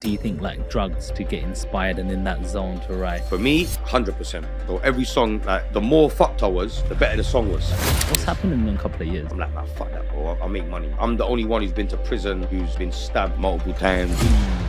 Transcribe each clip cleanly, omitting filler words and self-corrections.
do you think like drugs to get inspired and in that zone to write? For me, 100%. So every song, like, the more fucked I was, the better the song was. What's happening in a couple of years? I'm like, nah, fuck that, bro. I'll make money. I'm the only one who's been to prison, who's been stabbed multiple times,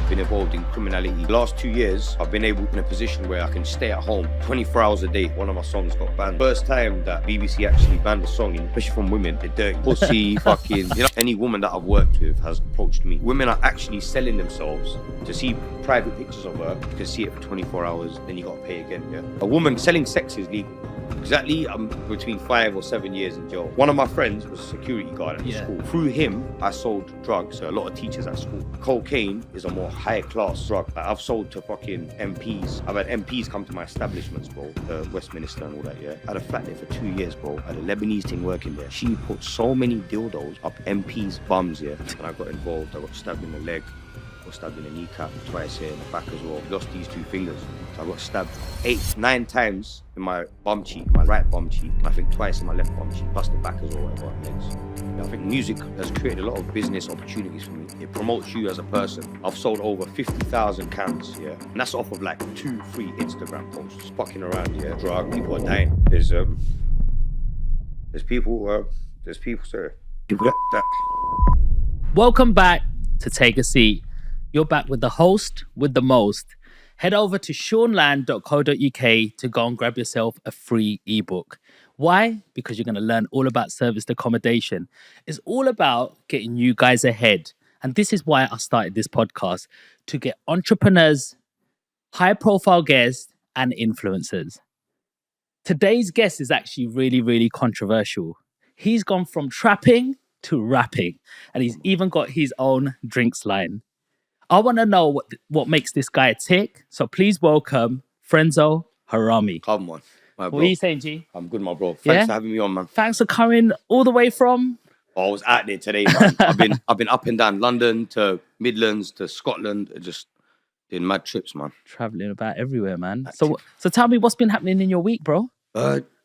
been involved in criminality. The last 2 years, I've been able in a position where I can stay at home 24 hours a day. One of my songs got banned. First time that BBC actually banned a song, especially from women, they're dirty. Pussy, fucking, you know, any woman that I've worked with has approached me. Women are actually selling themselves to see private pictures of her. You can see it for 24 hours, then you got to pay again, yeah? A woman selling sex is legal. Exactly, I'm between 5 or 7 years in jail. One of my friends was a security guard at school. Through him, I sold drugs to a lot of teachers at school. Cocaine is a more higher class drug. Like, I've sold to fucking MPs. I've had MPs come to my establishments, bro. Westminster and all that, yeah. I had a flat there for 2 years, bro. I had a Lebanese thing working there. She put so many dildos up MPs' bums, yeah. And I got involved. I got stabbed in the leg. Got stabbed in the kneecap, twice here in the back as well. Lost these 2 fingers. So I got stabbed 8, 9 times in my bum cheek, my right bum cheek. I think twice in my left bum cheek, plus the back as well, whatever, legs. Yeah, I think music has created a lot of business opportunities for me. It promotes you as a person. I've sold over 50,000 cans, yeah. And that's off of like 2-3 Instagram posts. Just fucking around, yeah. Drug, people are dying. There's people, sir. People that. Welcome back to Take a Seat. You're back with the host with the most. Head over to seanland.co.uk to go and grab yourself a free ebook. Why? Because you're going to learn all about serviced accommodation. It's all about getting you guys ahead. And this is why I started this podcast, to get entrepreneurs, high profile guests, and influencers. Today's guest is actually really, really controversial. He's gone from trapping to rapping, and he's even got his own drinks line. I want to know what makes this guy tick. So please welcome Frenzo Harami. Come on, my bro. What are you saying, G? I'm good, my bro. Thanks for having me on, man. Thanks for coming all the way from... Oh, I was out there today, man. I've been up and down London to Midlands to Scotland. Just doing mad trips, man. Traveling about everywhere, man. So tell me what's been happening in your week, bro?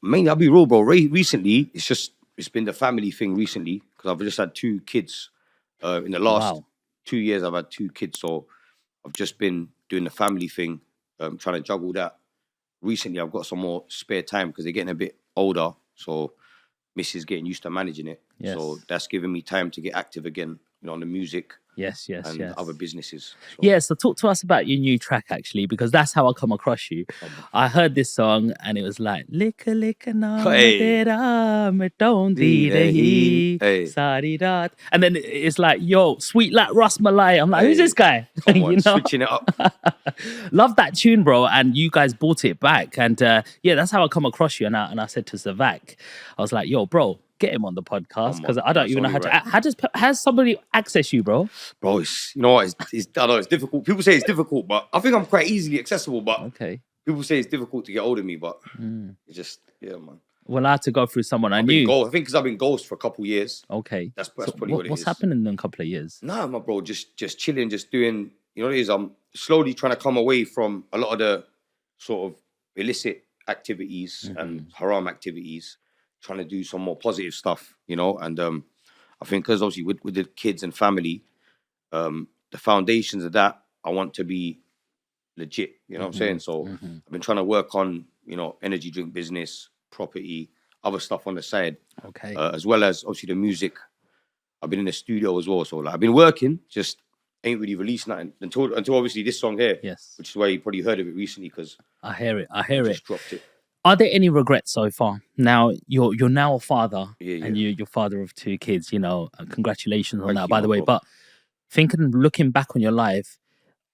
Mainly, I'll be real, bro. Recently, it's been the family thing recently, because I've just had 2 kids. In the last 2 years, I've had 2 kids, so I've just been doing the family thing, trying to juggle that. Recently, I've got some more spare time because they're getting a bit older, so Missus getting used to managing it. Yes. So that's giving me time to get active again, you know, on the music. Yes. Other businesses. So. Yeah, so talk to us about your new track, actually, because that's how I come across you. I heard this song and it was like, Licka na tera me don't sari-dat. And then it's like, yo, sweet like Ras Malai. I'm like, who's this guy? Come on, switching it up. Love that tune, bro. And you guys brought it back. And that's how I come across you. And I said to Zavak, I was like, yo, bro, get him on the podcast, because I don't even know how to. Has somebody access you, bro? Bro, you know what? I know it's difficult. People say it's difficult, but I think I'm quite easily accessible. But people say it's difficult to get hold of me, but it's just man. Well, I had to go through someone I knew. I think because I've been ghost for a couple of years. Okay, that's probably what it is. What's happening in a couple of years? Nah, my bro, just chilling, just doing. You know what it is? I'm slowly trying to come away from a lot of the sort of illicit activities and haram activities. Trying to do some more positive stuff, you know, and I think because obviously with the kids and family, the foundations of that, I want to be legit, you know what I'm saying? So I've been trying to work on, you know, energy drink business, property, other stuff on the side, as well as obviously the music. I've been in the studio as well, so like I've been working, just ain't really released nothing until obviously this song here, which is why you probably heard of it recently, because I hear it. Just dropped it. Are there any regrets so far? Now you're now a father, and you're father of 2 kids. You know, congratulations on that, by the way. But looking back on your life,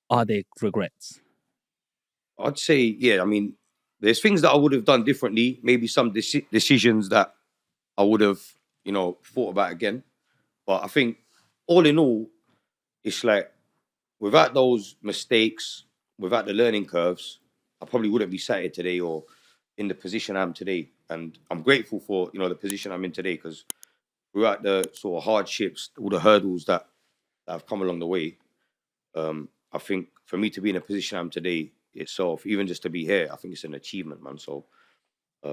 are there regrets? I'd say, I mean, there's things that I would have done differently. Maybe some decisions that I would have, you know, thought about again. But I think, all in all, it's like without those mistakes, without the learning curves, I probably wouldn't be sat here today or in the position I'm today. And I'm grateful for, you know, the position I'm in today, because throughout the sort of hardships, all the hurdles that have come along the way, I think for me to be in a position I'm today itself, even just to be here, I think it's an achievement, man. So, I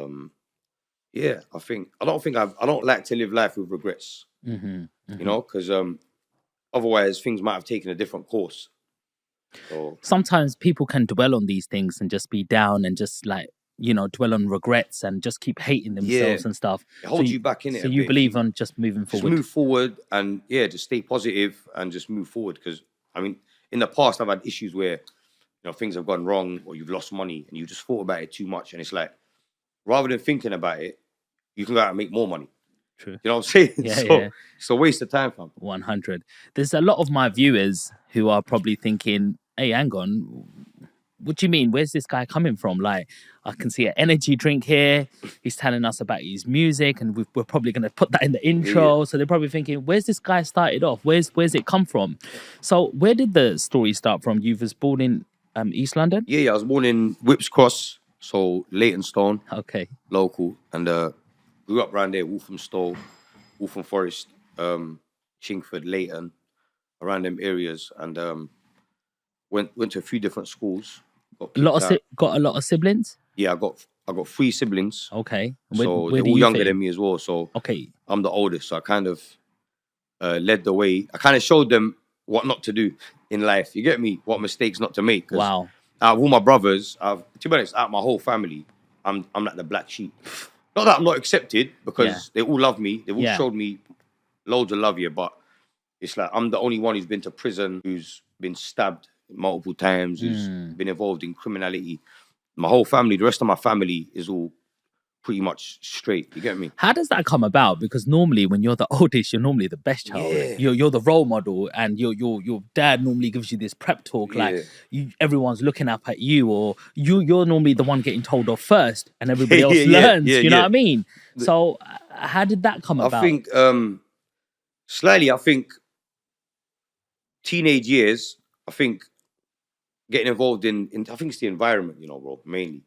don't like to live life with regrets, you know, because otherwise things might have taken a different course. So Sometimes people can dwell on these things and just be down and just like, dwell on regrets and just keep hating yeah, themselves and stuff. it So holds you, you back in it so a you bit. If believe you on just moving just forward. move forward and yeah, just stay positive and just move forward. Because I mean, in the past, I've had issues where things have gone wrong or you've lost money and you just thought about it too much, and it's like rather than thinking about it, you can go out and make more money. True. You know what I'm saying? Yeah, So yeah. it's a waste of time, fam. 100. There's a lot of my viewers who are probably thinking, hey, hang on, what do you mean? Where's this guy coming from? Like, I can see an energy drink here. He's telling us about his music, and we're probably going to put that in the Yeah. intro. So they're probably thinking, where's this guy started off? Where's it come from? So where did the story start from? You was born in East London? Yeah, I was born in Whips Cross, so Leytonstone, Okay. local, and grew up around there, Walthamstow, Waltham Forest, Chingford, Leyton, around them areas, and went to a few different schools. Got kicked out. Got a lot of siblings? Yeah, I got three siblings, Okay. so Where they're do all you younger fit than in? me as well. So Okay. I'm the oldest, so I kind of led the way. I kind of showed them what not to do in life. You get me? What mistakes not to make. Because Wow. out of all my brothers, to be honest, out of my whole family, I'm like the black sheep. Not that I'm not accepted, because they all love me. They've all showed me loads of love here, but it's like I'm the only one who's been to prison, who's been stabbed multiple times, who's been involved in criminality. My whole family, the rest of my family is all pretty much straight. You get me? How does that come about? Because normally, when you're the oldest, you're normally the best child. Yeah. You're the role model, and your dad normally gives you this prep talk, like everyone's looking up at you, or you're normally the one getting told off first, and everybody else learns. You know what I mean? So, how did that come I about? think slightly. I think teenage years. I think getting involved in I think it's the environment, bro, mainly.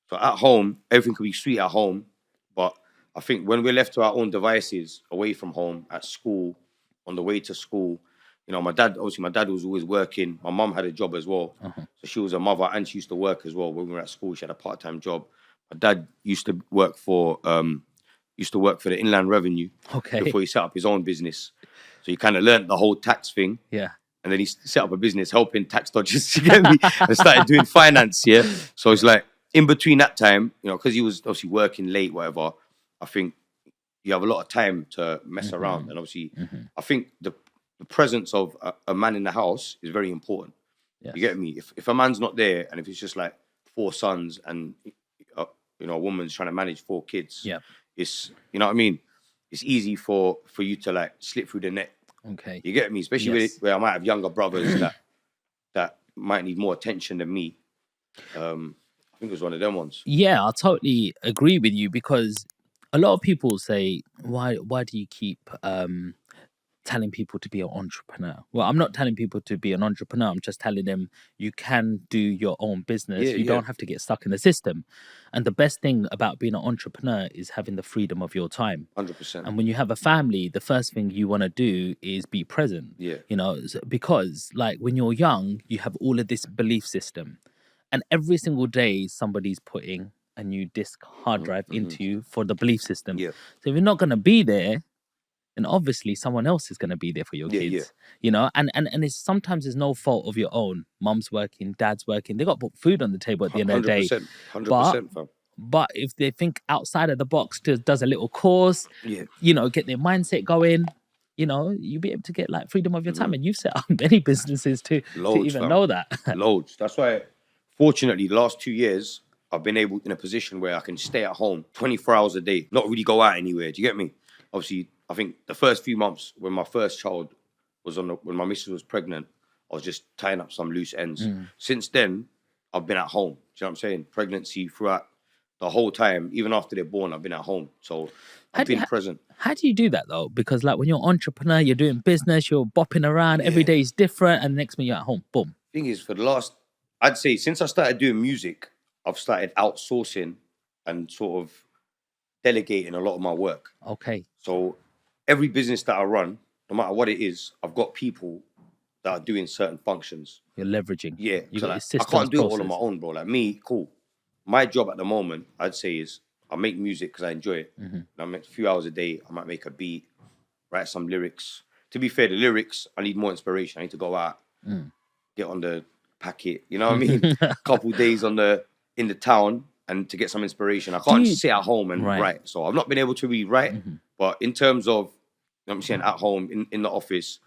So at home, everything could be sweet at home, but I think when we're left to our own devices, away from home, at school, on the way to school, my dad was always working. My mum had a job as well. So she was a mother and she used to work as well. When we were at school, she had a part-time job. My dad used to work for the Inland Revenue before he set up his own business. So he kind of learned the whole tax thing. Yeah. And then he set up a business helping tax dodgers, you get me, and started doing finance, yeah? So it's like, in between that time, because he was obviously working late, whatever, I think you have a lot of time to mess around. And obviously, I think the presence of a man in the house is very important. Yes. You get me? If a man's not there, and if it's just like 4 sons and, a woman's trying to manage 4 kids, it's, you know what I mean? It's easy for you to like slip through the net. Okay. You get me? Especially where I might have younger brothers that might need more attention than me. I think it was one of them ones. Yeah, I totally agree with you, because a lot of people say, why do you keep telling people to be an entrepreneur? Well, I'm not telling people to be an entrepreneur. I'm just telling them you can do your own business. You don't have to get stuck in the system. And the best thing about being an entrepreneur is having the freedom of your time. 100%. And when you have a family, the first thing you want to do is be present. Yeah. Because like when you're young, you have all of this belief system. And every single day, somebody's putting a new disk hard drive into you for the belief system. Yeah. So if you're not going to be there, then obviously someone else is going to be there for your kids. And it's sometimes it's no fault of your own. Mum's working, dad's working. They got to put food on the table at the end of the day. 100%, fam. But if they think outside of the box, does a little course, get their mindset going, you'll be able to get like freedom of your time. And you've set up many businesses to even know that. Loads. That's why, fortunately, the last 2 years, I've been in a position where I can stay at home 24 hours a day, not really go out anywhere. Do you get me? Obviously, I think the first few months when my first child was when my missus was pregnant, I was just tying up some loose ends. Since then, I've been at home. Do you know what I'm saying? Pregnancy throughout the whole time, even after they're born, I've been at home. So I've been present. How do you do that though? Because like when you're an entrepreneur, you're doing business, you're bopping around, every day is different, and the next minute you're at home, boom. Thing is, I'd say since I started doing music, I've started outsourcing and sort of delegating a lot of my work. Okay. So every business that I run, no matter what it is, I've got people that are doing certain functions. You're leveraging. Yeah. You got like, your systems, I can't do process. it all on my own, bro. Like me, cool. My job at the moment, I'd say, is I make music because I enjoy it. I make a few hours a day. I might make a beat, write some lyrics. To be fair, the lyrics, I need more inspiration. I need to go out, get on the pack it. You know what I mean? Couple days in the town and to get some inspiration. I Do can't you- sit at home and Right. write. So I've not been able to really write. But in terms of, you know what I'm saying, at home, in the office,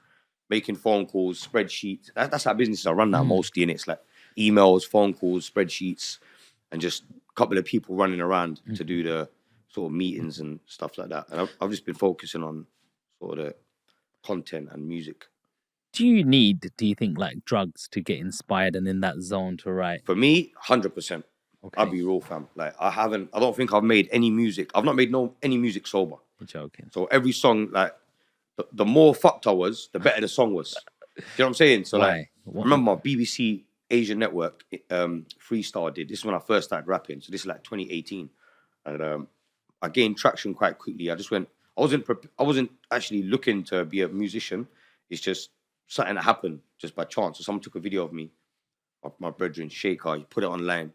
making phone calls, spreadsheets. That's how businesses are run now mostly. And it's like emails, phone calls, spreadsheets, and just a couple of people running around to do the sort of meetings and stuff like that. And I've just been focusing on sort of the content and music. Do you think, like drugs to get inspired and in that zone to write? For me, 100%. Okay. I'll be real, fam. Like I don't think I've made any music. I've not made any music sober. You're joking. So every song, like the more fucked I was, the better the song was. Do you know what I'm saying? So Why? like, I remember my BBC Asian Network freestyle did. This is when I first started rapping. So this is like 2018, and I gained traction quite quickly. I just went. I wasn't actually looking to be a musician. It's just something that happened just by chance. So someone took a video of me, of my brethren Shaker. He put it online.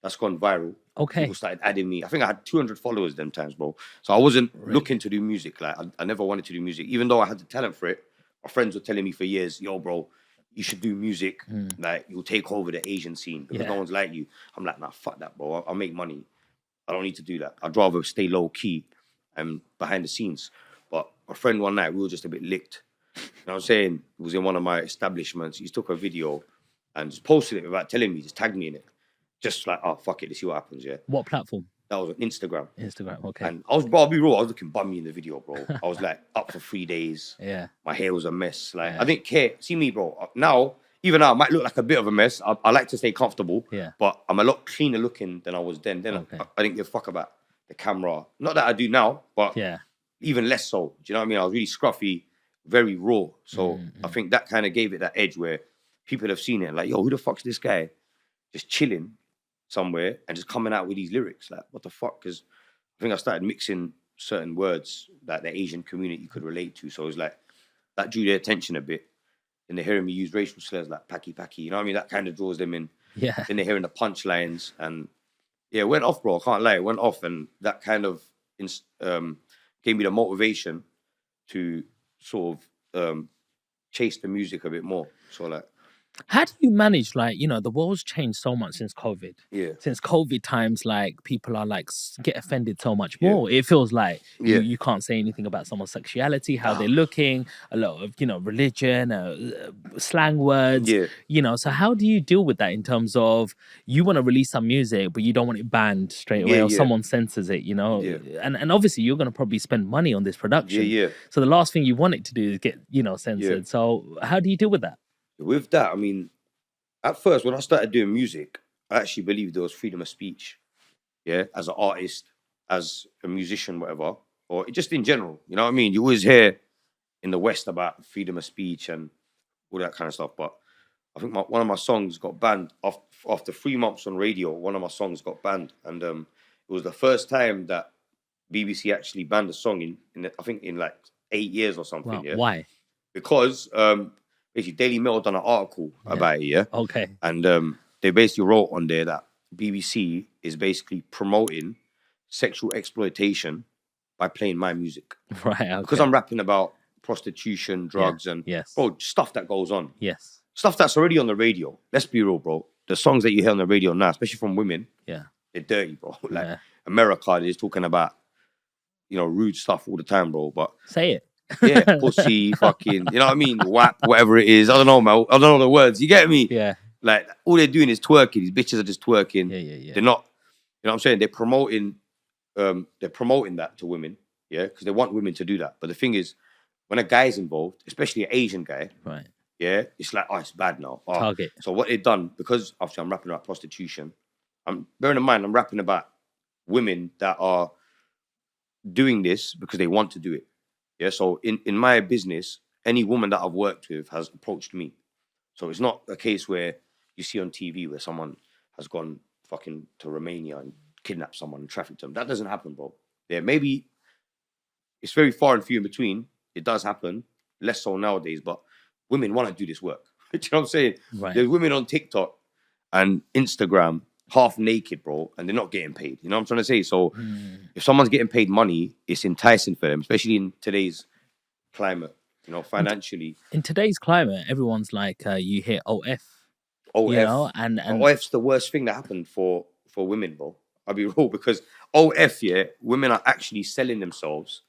That's gone viral. Okay. People started adding me. I think I had 200 followers them times, bro. So I wasn't looking to do music. Like I never wanted to do music, even though I had the talent for it. My friends were telling me for years, "Yo, bro, you should do music. Like you'll take over the Asian scene because no one's like you." I'm like, nah, fuck that, bro. I'll make money. I don't need to do that. I'd rather stay low key and behind the scenes. But a friend one night, we were just a bit licked. You know what I'm saying? It was in one of my establishments. He took a video and just posted it without telling me, just tagged me in it. Just like, oh, fuck it, let's see what happens, yeah? What platform? That was on Instagram. Instagram, okay. And I'll be real, I was looking bummy in the video, bro. I was like up for 3 days. Yeah. My hair was a mess. Like, I didn't care. See me, bro. Even now, I might look like a bit of a mess. I like to stay comfortable. Yeah. But I'm a lot cleaner looking than I was then. I didn't give a fuck about the camera. Not that I do now, but even less so. Do you know what I mean? I was really scruffy, very raw. So I think that kind of gave it that edge where people have seen it like, yo, who the fuck's this guy just chilling somewhere and just coming out with these lyrics? Like, what the fuck? Because I think I started mixing certain words that the Asian community could relate to. So it was like, that drew their attention a bit. And they're hearing me use racial slurs like packy packy. You know what I mean? That kind of draws them in. Yeah. Then they're hearing the punchlines. And yeah, it went off, bro. I can't lie. It went off. And that kind of gave me the motivation to sort of chase the music a bit more. So like, how do you manage, like, you know, the world's changed so much since COVID. Yeah. Since COVID times, like, people are like, get offended so much more. It feels like you can't say anything about someone's sexuality, how they're looking, a lot of, you know, religion, slang words, you know. So how do you deal with that in terms of you want to release some music, but you don't want it banned straight away or someone censors it, you know? And obviously you're going to probably spend money on this production. So the last thing you want it to do is get, you know, censored. So how do you deal with that? With that, I mean, at first, when I started doing music, I actually believed there was freedom of speech. Yeah, as an artist, as a musician, whatever, or just in general. You know what I mean? You always hear in the West about freedom of speech and all that kind of stuff. But I think one of my songs got banned after 3 months on radio. One of my songs got banned, and it was the first time that BBC actually banned a song I think in like 8 years or something. Wow. Yeah? Why? Because basically Daily Mail done an article about it, Okay. And they basically wrote on there that BBC is basically promoting sexual exploitation by playing my music. Right, okay. Because I'm rapping about prostitution, drugs, and bro, stuff that goes on. Yes. Stuff that's already on the radio. Let's be real, bro. The songs that you hear on the radio now, especially from women, they're dirty, bro. Like America is talking about, you know, rude stuff all the time, bro. But say it. Yeah, pussy, fucking, you know what I mean? Whap, whatever it is. I don't know, man. I don't know the words. You get me? Yeah. Like, all they're doing is twerking. These bitches are just twerking. Yeah. They're not, you know what I'm saying? They're promoting that to women, because they want women to do that. But the thing is, when a guy's involved, especially an Asian guy, right? It's like, oh, it's bad now. Oh. Target. So what they've done, because obviously I'm rapping about prostitution, bearing in mind, I'm rapping about women that are doing this because they want to do it. Yeah, so in my business, any woman that I've worked with has approached me. So it's not a case where you see on TV where someone has gone fucking to Romania and kidnapped someone and trafficked them. That doesn't happen, bro. Yeah, maybe it's very far and few in between. It does happen, less so nowadays, but women want to do this work. Do you know what I'm saying? Right. There's women on TikTok and Instagram half naked, bro, and they're not getting paid. You know what I'm trying to say? So if someone's getting paid money, it's enticing for them, especially in today's climate, you know, financially. In today's climate, everyone's like, you hear OF. you know, OF. and OF's the worst thing that happened for women, bro. I'll be real, because OF, yeah, women are actually selling themselves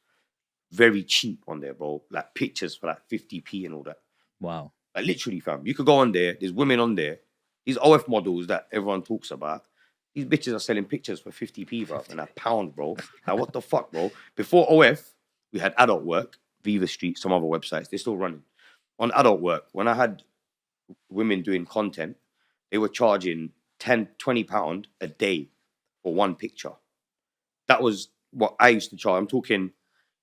very cheap on there, bro. Like pictures for like 50p and all that. wow. Like literally, fam. You could go on there. There's women on there. These OF models that everyone talks about. These bitches are selling pictures for 50p, bro, and a pound, bro. Like what the fuck, bro? Before OF, we had adult work, Viva Street, some other websites. They're still running. On adult work, when I had women doing content, they were charging 10, 20 pound a day for one picture. That was what I used to charge. I'm talking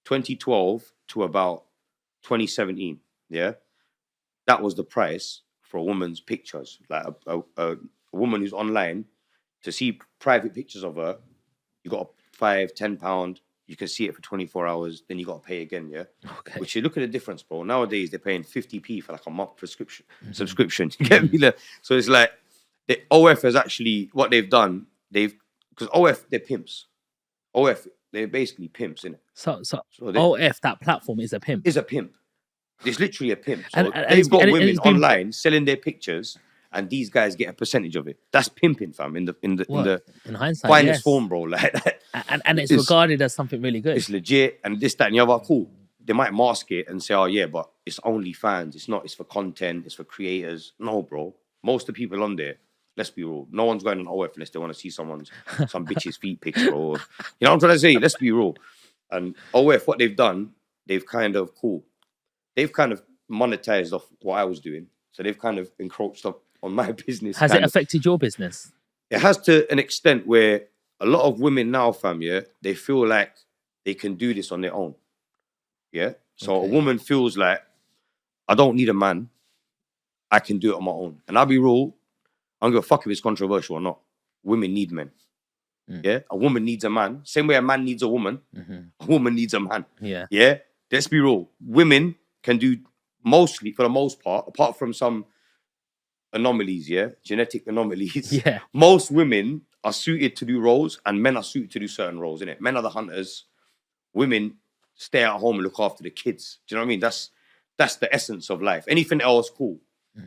2012 to about 2017. Yeah. That was the price for a woman's pictures. Like a woman who's online, to see private pictures of her, you got £5, £10. You can see it for 24 hours. Then you got to pay again. Yeah. Okay. Which you look at the difference, bro. Nowadays they're paying 50p for like a month subscription. You get me? So it's like the OF has actually, what they've done. Because OF, they're pimps. OF, they're basically pimps, innit? So OF, that platform, is a pimp. Is a pimp. It's literally a pimp. So And they've got and women it's been- online selling their pictures, and these guys get a percentage of it. That's pimping, fam. In the in hindsight, finest yes. form, bro. Like that. And it's regarded as something really good. It's legit, and this, that, and the other. Cool. They might mask it and say, "Oh yeah, but it's only fans. It's not. It's for content. It's for creators." No, bro. Most of the people on there, let's be real. No one's going on OF unless they want to see some bitch's feet picture, or you know what I'm trying to say. Let's be real. And OF, what they've done, they've kind of monetized off what I was doing. So they've kind of encroached up on my business. Has it affected your business? It has, to an extent where a lot of women now, fam, yeah, they feel like they can do this on their own. Yeah. So Okay. a woman feels like, I don't need a man. I can do it on my own. And I'll be real, I don't give a fuck if it's controversial or not. Women need men. Yeah. A woman needs a man. Same way a man needs a woman. A woman needs a man. Yeah. Yeah. Let's be real. Women can do mostly, for the most part, apart from some anomalies, yeah, genetic anomalies. Yeah. Most women are suited to do roles, and men are suited to do certain roles, innit? Men are the hunters. Women stay at home and look after the kids. Do you know what I mean? That's the essence of life. Anything else, cool.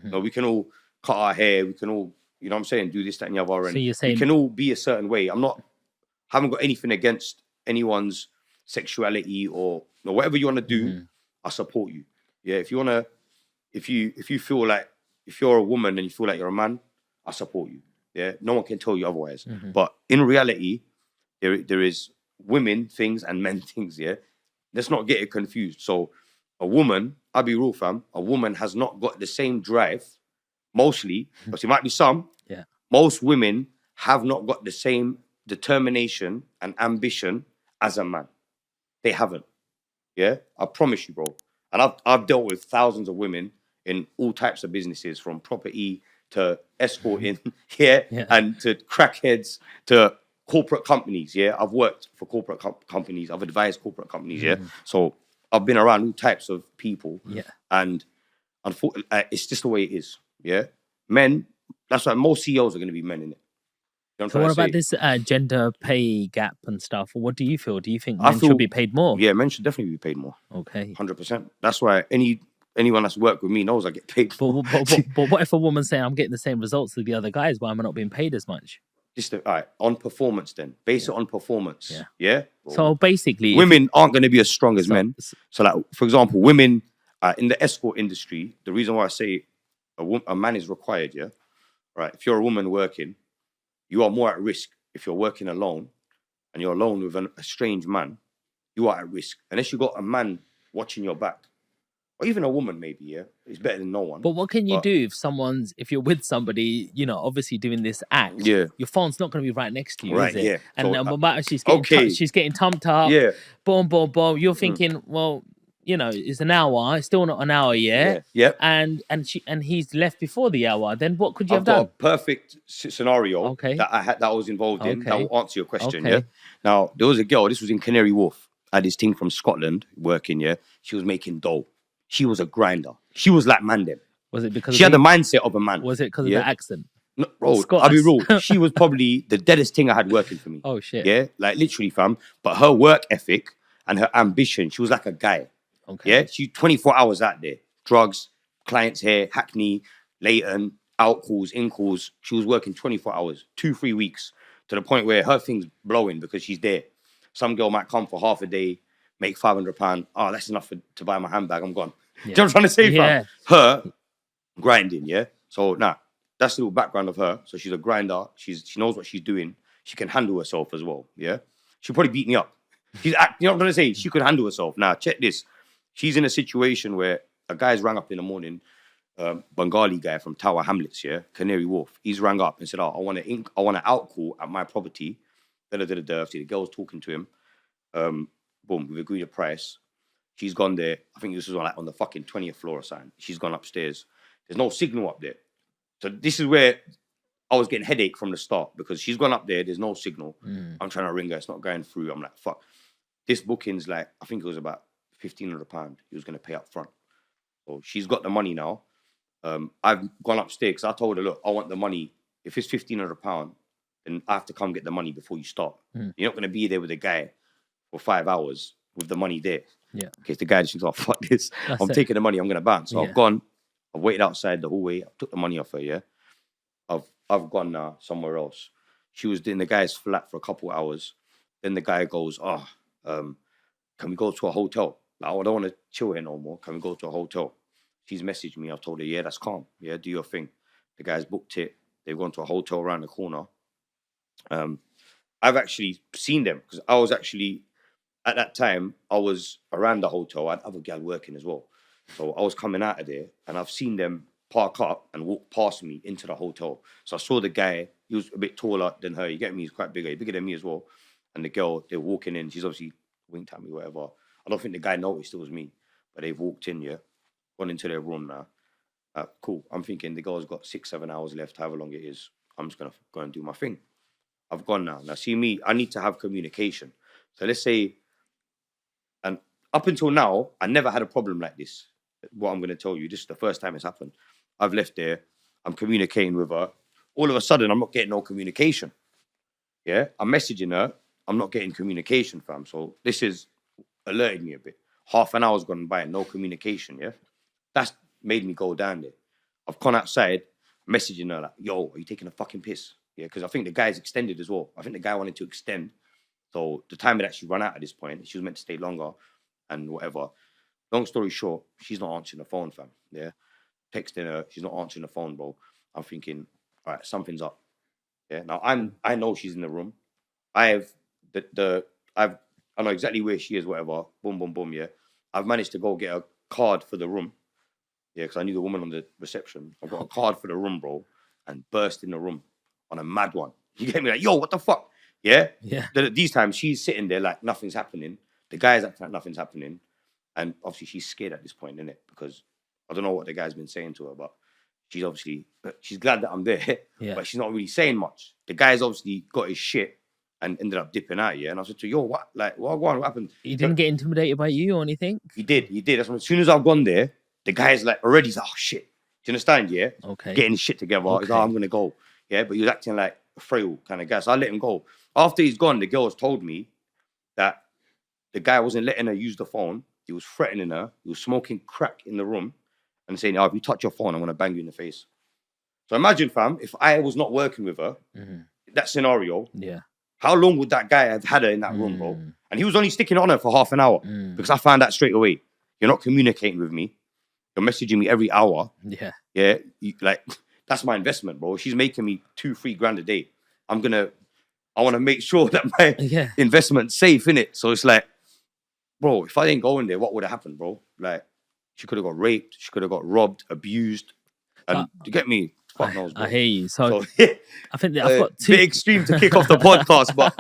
You know, we can all cut our hair. We can all, you know what I'm saying, do this, that, and the other. So you're saying we can all be a certain way. Haven't got anything against anyone's sexuality or whatever you want to do. I support you. Yeah, if you feel like, if you're a woman and you feel like you're a man, I support you. Yeah, no one can tell you otherwise. But in reality, there is women things and men things. Yeah, let's not get it confused. So a woman, I'll be real, fam. A woman has not got the same drive, mostly, but there might be some. Yeah. Most Most women have not got the same determination and ambition as a man. They haven't. Yeah, I promise you, bro. And I've dealt with thousands of women in all types of businesses, from property to escorting, yeah, and to crackheads to corporate companies. Yeah, I've worked for corporate companies. I've advised corporate companies. Yeah, so I've been around all types of people. Yeah. And unfortunately, it's just the way it is. Yeah, men. That's why most CEOs are going to be men in it. You know So what about this gender pay gap and stuff? What do you feel? Do you think men should be paid more? Yeah, men should definitely be paid more. Okay. 100%. That's why anyone that's worked with me knows I get paid. But what if a woman's saying, I'm getting the same results as the other guys, why am I not being paid as much? Just all right, on performance then. Base it on performance. Yeah? So basically... women aren't going to be as strong as men. So like, for example, women in the escort industry, the reason why I say a man is required, yeah? Right, if you're a woman working, you are more at risk. If you're working alone and you're alone with a strange man, you are at risk. Unless you got a man watching your back. Or even a woman, maybe, yeah? It's better than no one. But what can you do if you're with somebody, you know, obviously doing this act, your phone's not going to be right next to you, right, is it? Yeah. And So, she's getting tumped up, yeah. boom, boom, boom. You're thinking, well, you know, it's an hour, it's still not an hour yet. Yeah. And he's left before the hour. Then what could you I've have got done? a perfect scenario that I was involved in that will answer your question. Okay. Yeah. Now there was a girl. This was in Canary Wharf. I had this thing from Scotland working. Yeah. She was making dough. She was a grinder. She was like man then. Was it because she had the mindset of a man? Was it because of the accent? No, bro, I'll be real. She was probably the deadest thing I had working for me. Oh shit. Yeah, like literally, fam. But her work ethic and her ambition, she was like a guy. Okay. Yeah, she 24 hours out there. Drugs, clients here, Hackney, Leighton, out calls, in calls. She was working 24 hours, 2-3 weeks, to the point where her thing's blowing because she's there. Some girl might come for half a day, make £500. Oh, that's enough to buy my handbag. I'm gone. Do you know what I'm trying to say, fam? Her grinding, yeah? So, that's the little background of her. So she's a grinder. She knows what she's doing. She can handle herself as well, yeah? She'll probably beat me up. You know what I'm trying to say? She could handle herself. Now, check this. She's in a situation where a guy's rang up in the morning, Bengali guy from Tower Hamlets, yeah, Canary Wharf. He's rang up and said, "Oh, I want an out call at my property." See, the girl's talking to him. Boom, we've agreed a price. She's gone there. I think this was on the fucking 20th floor or something. She's gone upstairs. There's no signal up there. So this is where I was getting headache from the start, because she's gone up there. There's no signal. I'm trying to ring her. It's not going through. I'm like, fuck. This booking's like, I think it was about £1,500 he was going to pay up front. So she's got the money now. I've gone upstairs because I told her, look, I want the money. If it's £1,500, then I have to come get the money before you start. You're not going to be there with a guy for 5 hours with the money there. Yeah. In case the guy just thinks, oh, fuck this. I'm taking the money. I'm going to bounce. So I've gone. I've waited outside the hallway. I took the money off her, yeah. I've gone now somewhere else. She was in the guy's flat for a couple of hours. Then the guy goes, can we go to a hotel? Like, I don't want to chill here no more. Can we go to a hotel? She's messaged me. I've told her, yeah, that's calm. Yeah, do your thing. The guy's booked it. They've gone to a hotel around the corner. I've actually seen them because I was actually, at that time, I was around the hotel. I had other gal working as well. So I was coming out of there and I've seen them park up and walk past me into the hotel. So I saw the guy. He was a bit taller than her. You get me? He's quite bigger. He's bigger than me as well. And the girl, they're walking in. She's obviously winked at me, whatever. I don't think the guy noticed it was me. But they've walked in, yeah. Gone into their room now. Cool. I'm thinking the girl's got 6-7 hours left, however long it is. I'm just going to go and do my thing. I've gone now. Now, see me, I need to have communication. So let's say, and up until now, I never had a problem like this. What I'm going to tell you, this is the first time it's happened. I've left there. I'm communicating with her. All of a sudden, I'm not getting no communication. Yeah? I'm messaging her. I'm not getting communication, fam. So this is alerted me a bit. Half an hour's gone by and no communication, yeah? That's made me go down there. I've gone outside, messaging her like, yo, are you taking a fucking piss? Yeah, because I think the guy's extended as well. I think the guy wanted to extend. So the time had actually run out at this point. She was meant to stay longer and whatever. Long story short, she's not answering the phone, fam. Yeah. Texting her, she's not answering the phone, bro. I'm thinking, all right, something's up. Yeah. Now I know she's in the room. I know exactly where she is, whatever. Boom, boom, boom, yeah. I've managed to go get a card for the room. Yeah, because I knew the woman on the reception. I've got a card for the room, bro, and burst in the room on a mad one. You get me? Like, yo, what the fuck? Yeah? Yeah. These times, she's sitting there like nothing's happening. The guy's acting like nothing's happening. And obviously, she's scared at this point, innit? Because I don't know what the guy's been saying to her, but she's glad that I'm there, but she's not really saying much. The guy's obviously got his shit and ended up dipping out, yeah? And I said to her, yo, what? Like, what happened? He didn't get intimidated by you or anything? He did. That's when, as soon as I've gone there, the guy's like, already, he's like, oh, shit. Do you understand, yeah? Okay. Getting his shit together. Okay. He's like, oh, I'm going to go. Yeah, but he was acting like a frail kind of guy. So I let him go. After he's gone, the girl has told me that the guy wasn't letting her use the phone. He was threatening her. He was smoking crack in the room and saying, oh, if you touch your phone, I'm going to bang you in the face. So imagine, fam, if I was not working with her, that scenario, how long would that guy have had her in that room, bro? And he was only sticking on her for half an hour because I found that straight away. You're not communicating with me. You're messaging me every hour. Yeah. Yeah. That's my investment, bro. She's making me 2-3 grand a day. I want to make sure that my investment's safe, innit? So it's like, bro, if I didn't go in there, what would have happened, bro? Like, she could have got raped. She could have got robbed, abused. And you get me? Fuck knows, bro. I hear you. So I think that I've got two. Bit extreme to kick off the podcast, but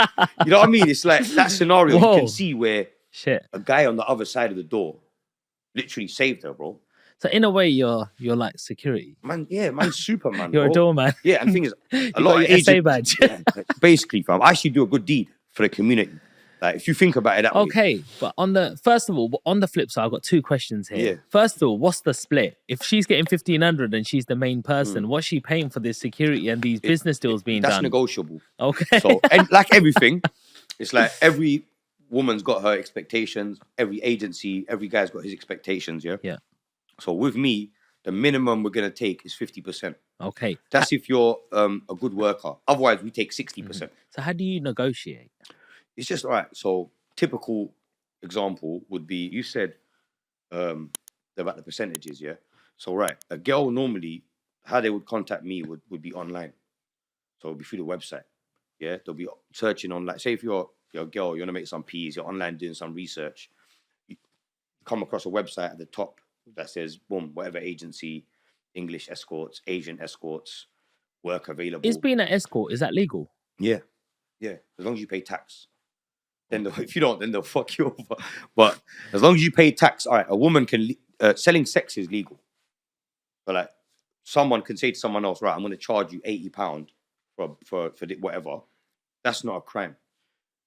you know what I mean? It's like that scenario you can see where a guy on the other side of the door literally saved her, bro. So in a way, you're like security. Man, yeah, man's Superman. You're bro. A doorman. Yeah, and the thing is, a lot of agents, badge. Basically, fam, I actually do a good deed for the community. Like, if you think about it that way. Okay, but on the flip side, I've got 2 questions here. Yeah. First of all, what's the split? If she's getting 1,500 and she's the main person, what's she paying for this security and these business deals being done? That's negotiable. Okay. So, and like everything, it's like every woman's got her expectations. Every agency, every guy's got his expectations. Yeah. Yeah. So with me, The minimum we're going to take is 50%. Okay. That's if you're a good worker. Otherwise, we take 60%. So how do you negotiate? It's just, all right. So typical example would be, you said about the percentages, yeah? So, right, a girl normally, how they would contact me would be online. So it would be through the website, yeah? They'll be searching on, like, say if you're a girl, you want to make some peas, you're online doing some research, you come across a website at the top that says, boom, whatever agency, English escorts, Asian escorts, work available. Is being an escort, is that legal? Yeah, as long as you pay tax. Then if you don't, then they'll fuck you over. But as long as you pay tax, all right, a woman can, selling sex is legal. But like, someone can say to someone else, right, I'm going to charge you £80 for whatever. That's not a crime.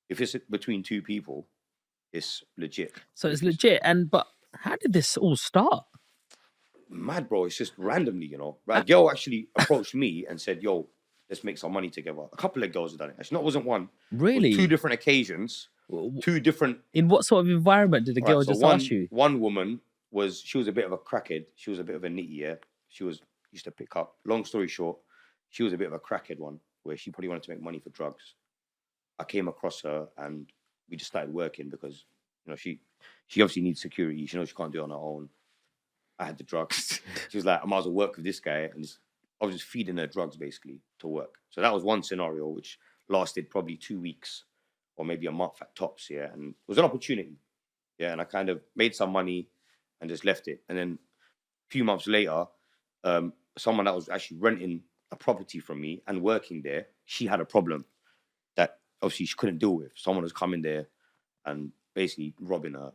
If it's between two people, it's legit. So it's legit. But how did this all start? Mad, bro. It's just randomly, you know. Right? A girl actually approached me and said, yo, let's make some money together. A couple of girls have done it. Actually, not wasn't one. Really? Two different occasions. Two different. In what sort of environment did the girl just ask you? One woman she was a bit of a crackhead. She was a bit of a nitty, yeah. She used to pick up. Long story short, she was a bit of a crackhead one where she probably wanted to make money for drugs. I came across her and we just started working because, you know, she obviously needs security. She knows she can't do it on her own. I had the drugs. She was like, I might as well work with this guy. And I was just feeding her drugs basically to work. So that was one scenario which lasted probably 2 weeks or maybe a month at tops, yeah. And it was an opportunity, yeah. And I kind of made some money and just left it. And then a few months later, someone that was actually renting a property from me and working there, she had a problem that obviously she couldn't deal with. Someone was coming there and basically robbing her,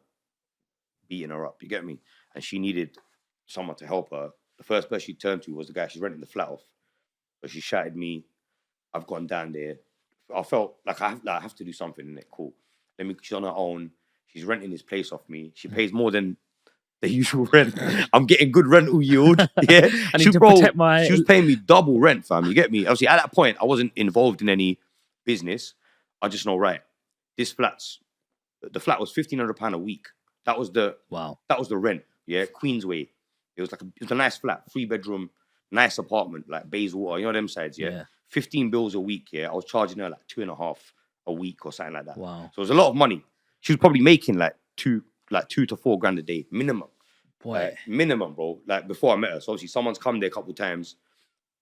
beating her up, you get me? And she needed someone to help her. The first person she turned to was the guy she's renting the flat off. So she shouted me, I've gone down there. I felt like I have to do something in it. Cool. She's on her own. She's renting this place off me. She pays more than the usual rent. I'm getting good rental yield. Yeah. I need to protect She was paying me double rent, fam. You get me? Obviously, at that point, I wasn't involved in any business. I just know, right, the flat was £1,500 a week. That was the rent. Yeah. Queensway. It was a nice flat, 3-bedroom, nice apartment, like Bayswater, you know them sides, yeah? 15 bills a week, yeah? I was charging her like 2.5 a week or something like that. Wow. So it was a lot of money. She was probably making like two to 4 grand a day, minimum. Boy. Minimum, bro. Like before I met her. So obviously someone's come there a couple of times,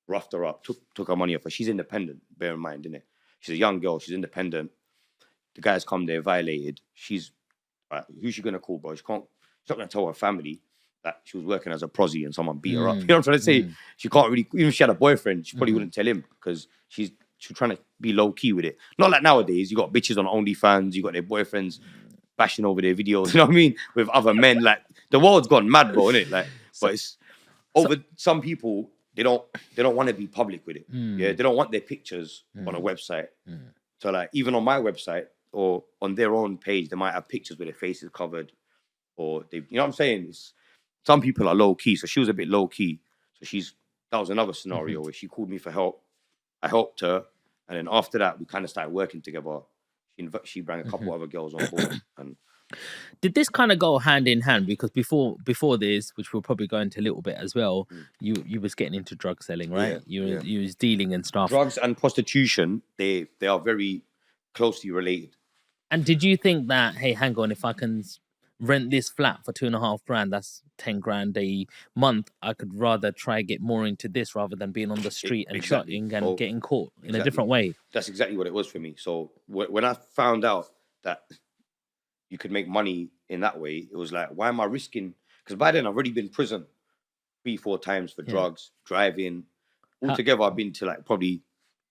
roughed her up, took her money off her. She's independent, bear in mind, innit? She's a young girl, she's independent. The guy's come there, violated. She's, who's she going to call, bro? She's not going to tell her family that she was working as a prosy and someone beat her up. You know what I'm trying to say? She can't really, even if she had a boyfriend, she probably wouldn't tell him because she's trying to be low key with it. Not like nowadays, you got bitches on OnlyFans, you got their boyfriends bashing over their videos, you know what I mean? With other men. Like, the world's gone mad, bro, innit? Like, but it's some people, they don't want to be public with it. Yeah, they don't want their pictures on a website. So like, even on my website or on their own page, they might have pictures with their faces covered or they, you know what I'm saying? Some people are low key, so she was a bit low key. So that was another scenario where she called me for help. I helped her, and then after that, we kind of started working together. She brought a couple other girls on board. And did this kind of go hand in hand? Because before this, which we'll probably go into a little bit as well, you was getting into drug selling, right? You was dealing and stuff. Drugs and prostitution, they are very closely related. And did you think that, hey, hang on, if I can rent this flat for 2.5 grand, that's 10 grand a month, I could rather try get more into this rather than being on the street and shotting and getting caught in a different way. That's exactly what it was for me. So when I found out that you could make money in that way, it was like, why am I risking? Because by then I've already been in prison 3-4 times for drugs, driving. Altogether, I've been to like probably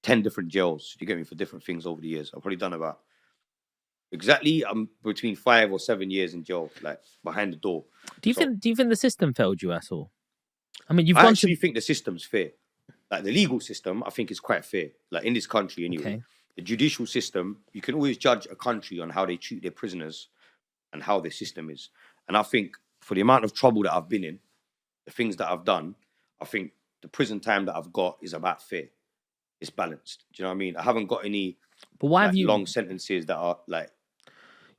10 different jails, you get me, for different things over the years. I've probably done about I'm between 5 or 7 years in jail, like behind the door. Do you think the system failed you at all? I mean, I actually think the system's fair. Like the legal system, I think is quite fair. Like in this country, anyway. Okay. The judicial system, you can always judge a country on how they treat their prisoners and how their system is. And I think for the amount of trouble that I've been in, the things that I've done, I think the prison time that I've got is about fair. It's balanced. Do you know what I mean? I haven't got any long sentences that are like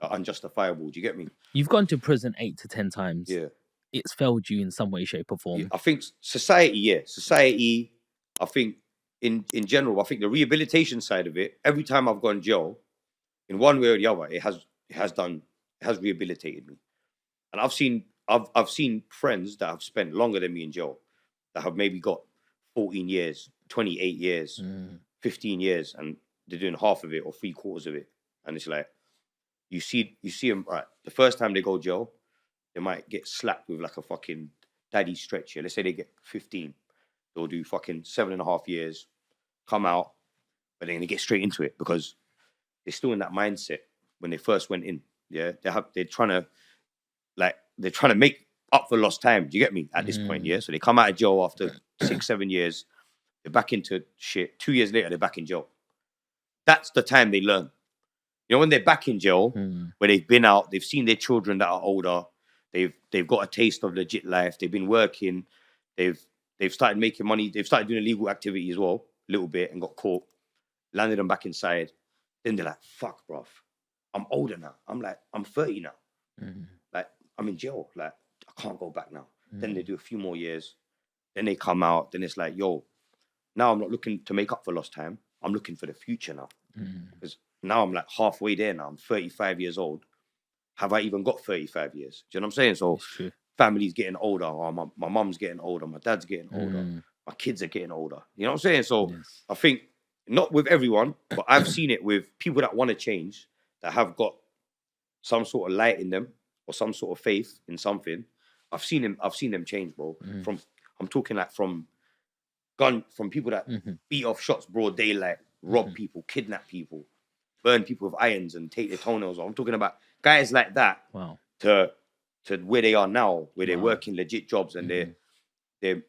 unjustifiable. Do you get me? You've gone to prison 8 to 10 times. Yeah. it's failed you in some way, shape, or form? I think society. I think in general, I think the rehabilitation side of it. Every time I've gone jail, in one way or the other, it has rehabilitated me. And I've seen friends that have spent longer than me in jail, that have maybe got 14 years, 28 years, 15 years, and they're doing half of it or 3/4 of it. And it's like you see them, right. The first time they go jail, they might get slapped with like a fucking daddy stretcher. Let's say they get 15. They'll do fucking 7.5 years, come out, but then they get straight into it because they're still in that mindset when they first went in. Yeah, they're trying to make up for lost time. Do you get me? At this point, yeah. So they come out of jail after 6-7 years, they're back into shit. 2 years later, they're back in jail. That's the time they learn. You know, when they're back in jail, where they've been out, they've seen their children that are older, they've got a taste of legit life, they've been working, they've started making money, they've started doing illegal activity as well, a little bit, and got caught, landed them back inside. Then they're like, fuck, bruv, I'm older now. I'm 30 now. Like, I'm in jail. Like, I can't go back now. Then they do a few more years. Then they come out. Then it's like, yo, now I'm not looking to make up for lost time. I'm looking for the future now. Because now I'm like halfway there now. I'm 35 years old. Have I even got 35 years? Do you know what I'm saying? So family's getting older. Oh, my mum's getting older. My dad's getting older. My kids are getting older. You know what I'm saying? So I think, not with everyone, but I've seen it with people that want to change, that have got some sort of light in them or some sort of faith in something. I've seen them change, bro. I'm talking like from people that beat off shots broad daylight, rob people, kidnap people, burn people with irons and take their toenails off. I'm talking about guys like that. Wow. To where they are now, where they're working legit jobs and they're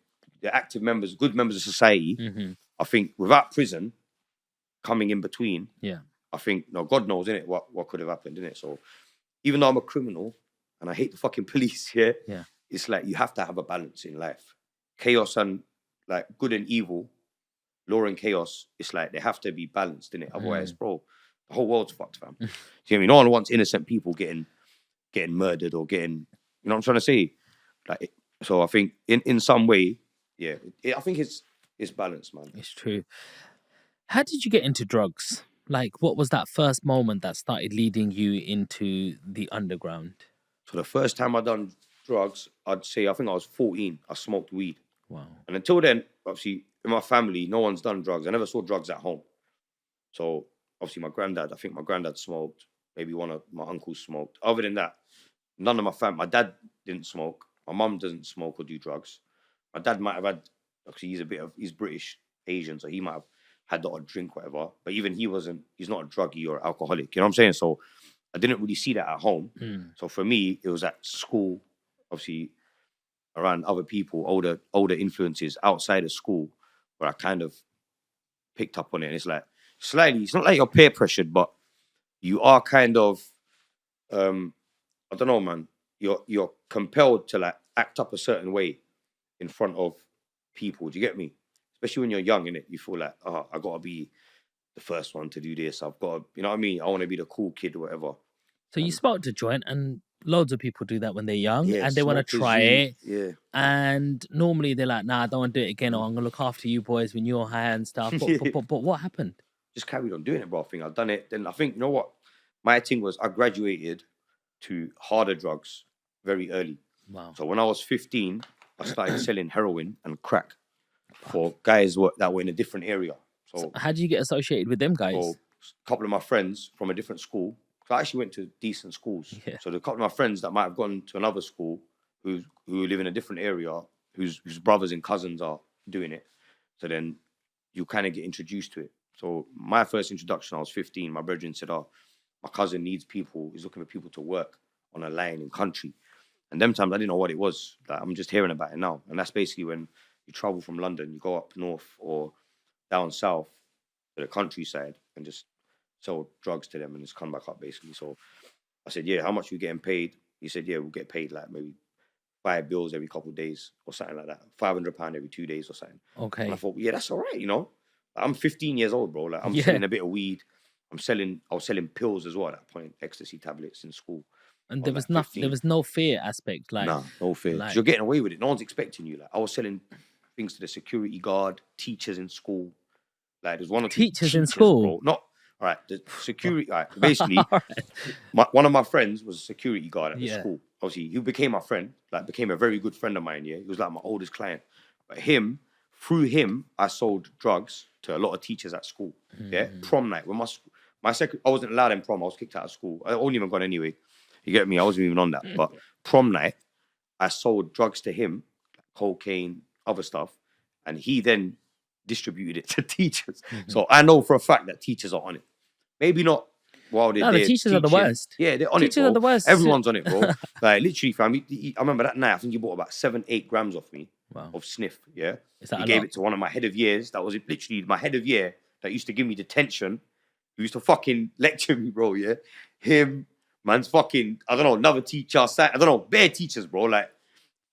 active members, good members of society. I think without prison coming in between, I think, no, God knows, innit, what could have happened, innit? So even though I'm a criminal and I hate the fucking police, it's like you have to have a balance in life. Chaos and like good and evil, law and chaos, it's like they have to be balanced, innit? Otherwise, bro, the whole world's fucked, fam. You know what I mean? No one wants innocent people getting murdered or getting, you know what I'm trying to say? Like, so I think in some way, I think it's balanced, man. It's true. How did you get into drugs? Like, what was that first moment that started leading you into the underground? So the first time I done drugs, I'd say, I think I was 14. I smoked weed. Wow. And until then, obviously, in my family, no one's done drugs. I never saw drugs at home. So obviously I think my granddad smoked. Maybe one of my uncles smoked. Other than that, none of my family, my dad didn't smoke. My mum doesn't smoke or do drugs. My dad might have had, actually he's British Asian, so he might have had the odd drink, whatever. But even he's not a druggie or alcoholic. You know what I'm saying? So I didn't really see that at home. So for me, it was at school, obviously around other people, older influences outside of school, where I kind of picked up on it. And it's like, slightly, it's not like you're peer pressured, but you are kind of, I don't know, man. You're compelled to like act up a certain way in front of people. Do you get me? Especially when you're young, innit? You feel like, I gotta be the first one to do this. I've got to, you know what I mean? I want to be the cool kid or whatever. So you smoked a joint, and loads of people do that when they're young, and they want to smoke is try really- it. And normally they're like, nah, I don't want to do it again, or I'm gonna look after you boys when you're high and stuff. But what happened? Just carried on doing it, bro. I think I've done it. Then I think, you know what? My thing was I graduated to harder drugs very early. Wow. So when I was 15, I started selling heroin and crack for guys that were in a different area. So how did you get associated with them guys? So a couple of my friends from a different school. So I actually went to decent schools. Yeah. So the couple of my friends that might have gone to another school who live in a different area, whose brothers and cousins are doing it. So then you kind of get introduced to it. So my first introduction, I was 15. My brethren said, my cousin needs people. He's looking for people to work on a line in country. And them times I didn't know what it was. Like, I'm just hearing about it now. And that's basically when you travel from London, you go up north or down south to the countryside and just sell drugs to them and just come back up, basically. So I said, how much are you getting paid? He said, we'll get paid like maybe 5 bills every couple of days or something like that. £500 every 2 days or something. Okay. And I thought, that's all right, you know. I'm 15 years old, bro. Like, I'm selling a bit of weed. I was selling pills as well at that point, ecstasy tablets in school. And I there was was like nothing. There 15. was no fear aspect. Like, Nah, no fear. 'Cause like you're getting away with it. No one's expecting you. Like I was selling things to the security guard, teachers in school. Like there's one or two teachers in teachers, school. bro. Not all right. The security. All right, basically, All right. one of my friends was a security guard at the Yeah. school. Obviously, he became my friend. Like became a very good friend of mine. Yeah, he was like my oldest client. But through him, I sold drugs to a lot of teachers at school. Yeah, prom night when I wasn't allowed in prom. I was kicked out of school. I wouldn't even gone anyway. You get me? I wasn't even on that. But prom night, I sold drugs to him, like cocaine, other stuff, and he then distributed it to teachers. So I know for a fact that teachers are on it. Maybe not while they're No, the there teachers are the teaching. worst. Yeah, they're on Teachers it, are bro. the worst. Everyone's on it, bro. Like literally, fam. I remember that night. I think he bought about 7, 8 grams off me Wow. of sniff. Yeah, Is that he a gave lot? it to one of my head of years. That was literally my head of year that used to give me detention. He used to fucking lecture me, bro. Yeah, him, man's fucking. I don't know, another teacher. I don't know, bare teachers, bro. Like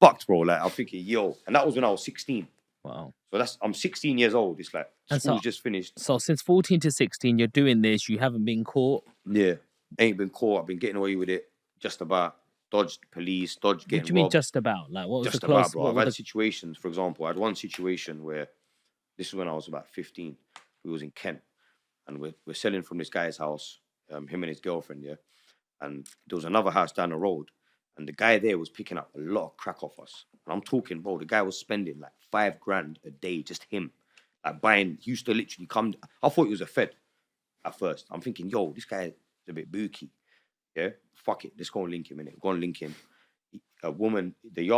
fucked, bro. Like I'm thinking, yo, and that was when I was 16. Wow. So I'm 16 years old. It's like And school's so- just finished. So since 14 to 16, you're doing this. You haven't been caught. Yeah, ain't been caught. I've been getting away with it. Just about dodged police, dodged getting What do you mean robbed. just about? Like, what was Just the about, close? bro. What I've were had the... situations. For example, I had one situation where this is when I was about 15. We was in Kent, and we're selling from this guy's house. Him and his girlfriend, yeah. And there was another house down the road, and the guy there was picking up a lot of crack off us. And I'm talking, bro. The guy was spending like $5,000 a day, just him, like buying. He used to literally come. I thought he was a Fed at first. I'm thinking, yo, this guy is a bit booky. Yeah, fuck it. Let's go and link him in it. Go and link him. A woman, he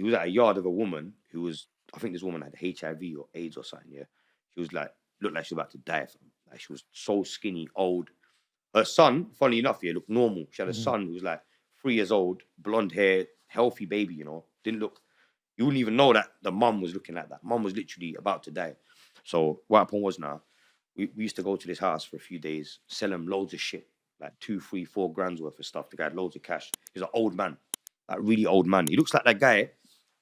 was at a yard of a woman who was, I think this woman had HIV or AIDS or something, yeah. She was like, looked like she was about to die. Like she was so skinny, old. Her son, funny enough, yeah, looked normal. She had a son who was like 3 years old, blonde hair, healthy baby, you know. Didn't look, you wouldn't even know that the mum was looking like that. Mum was literally about to die. So what happened was now, we used to go to this house for a few days, sell him loads of shit, like 2, 3, 4 grand's worth of stuff. The guy had loads of cash. He's an old man, like really old man. He looks like that guy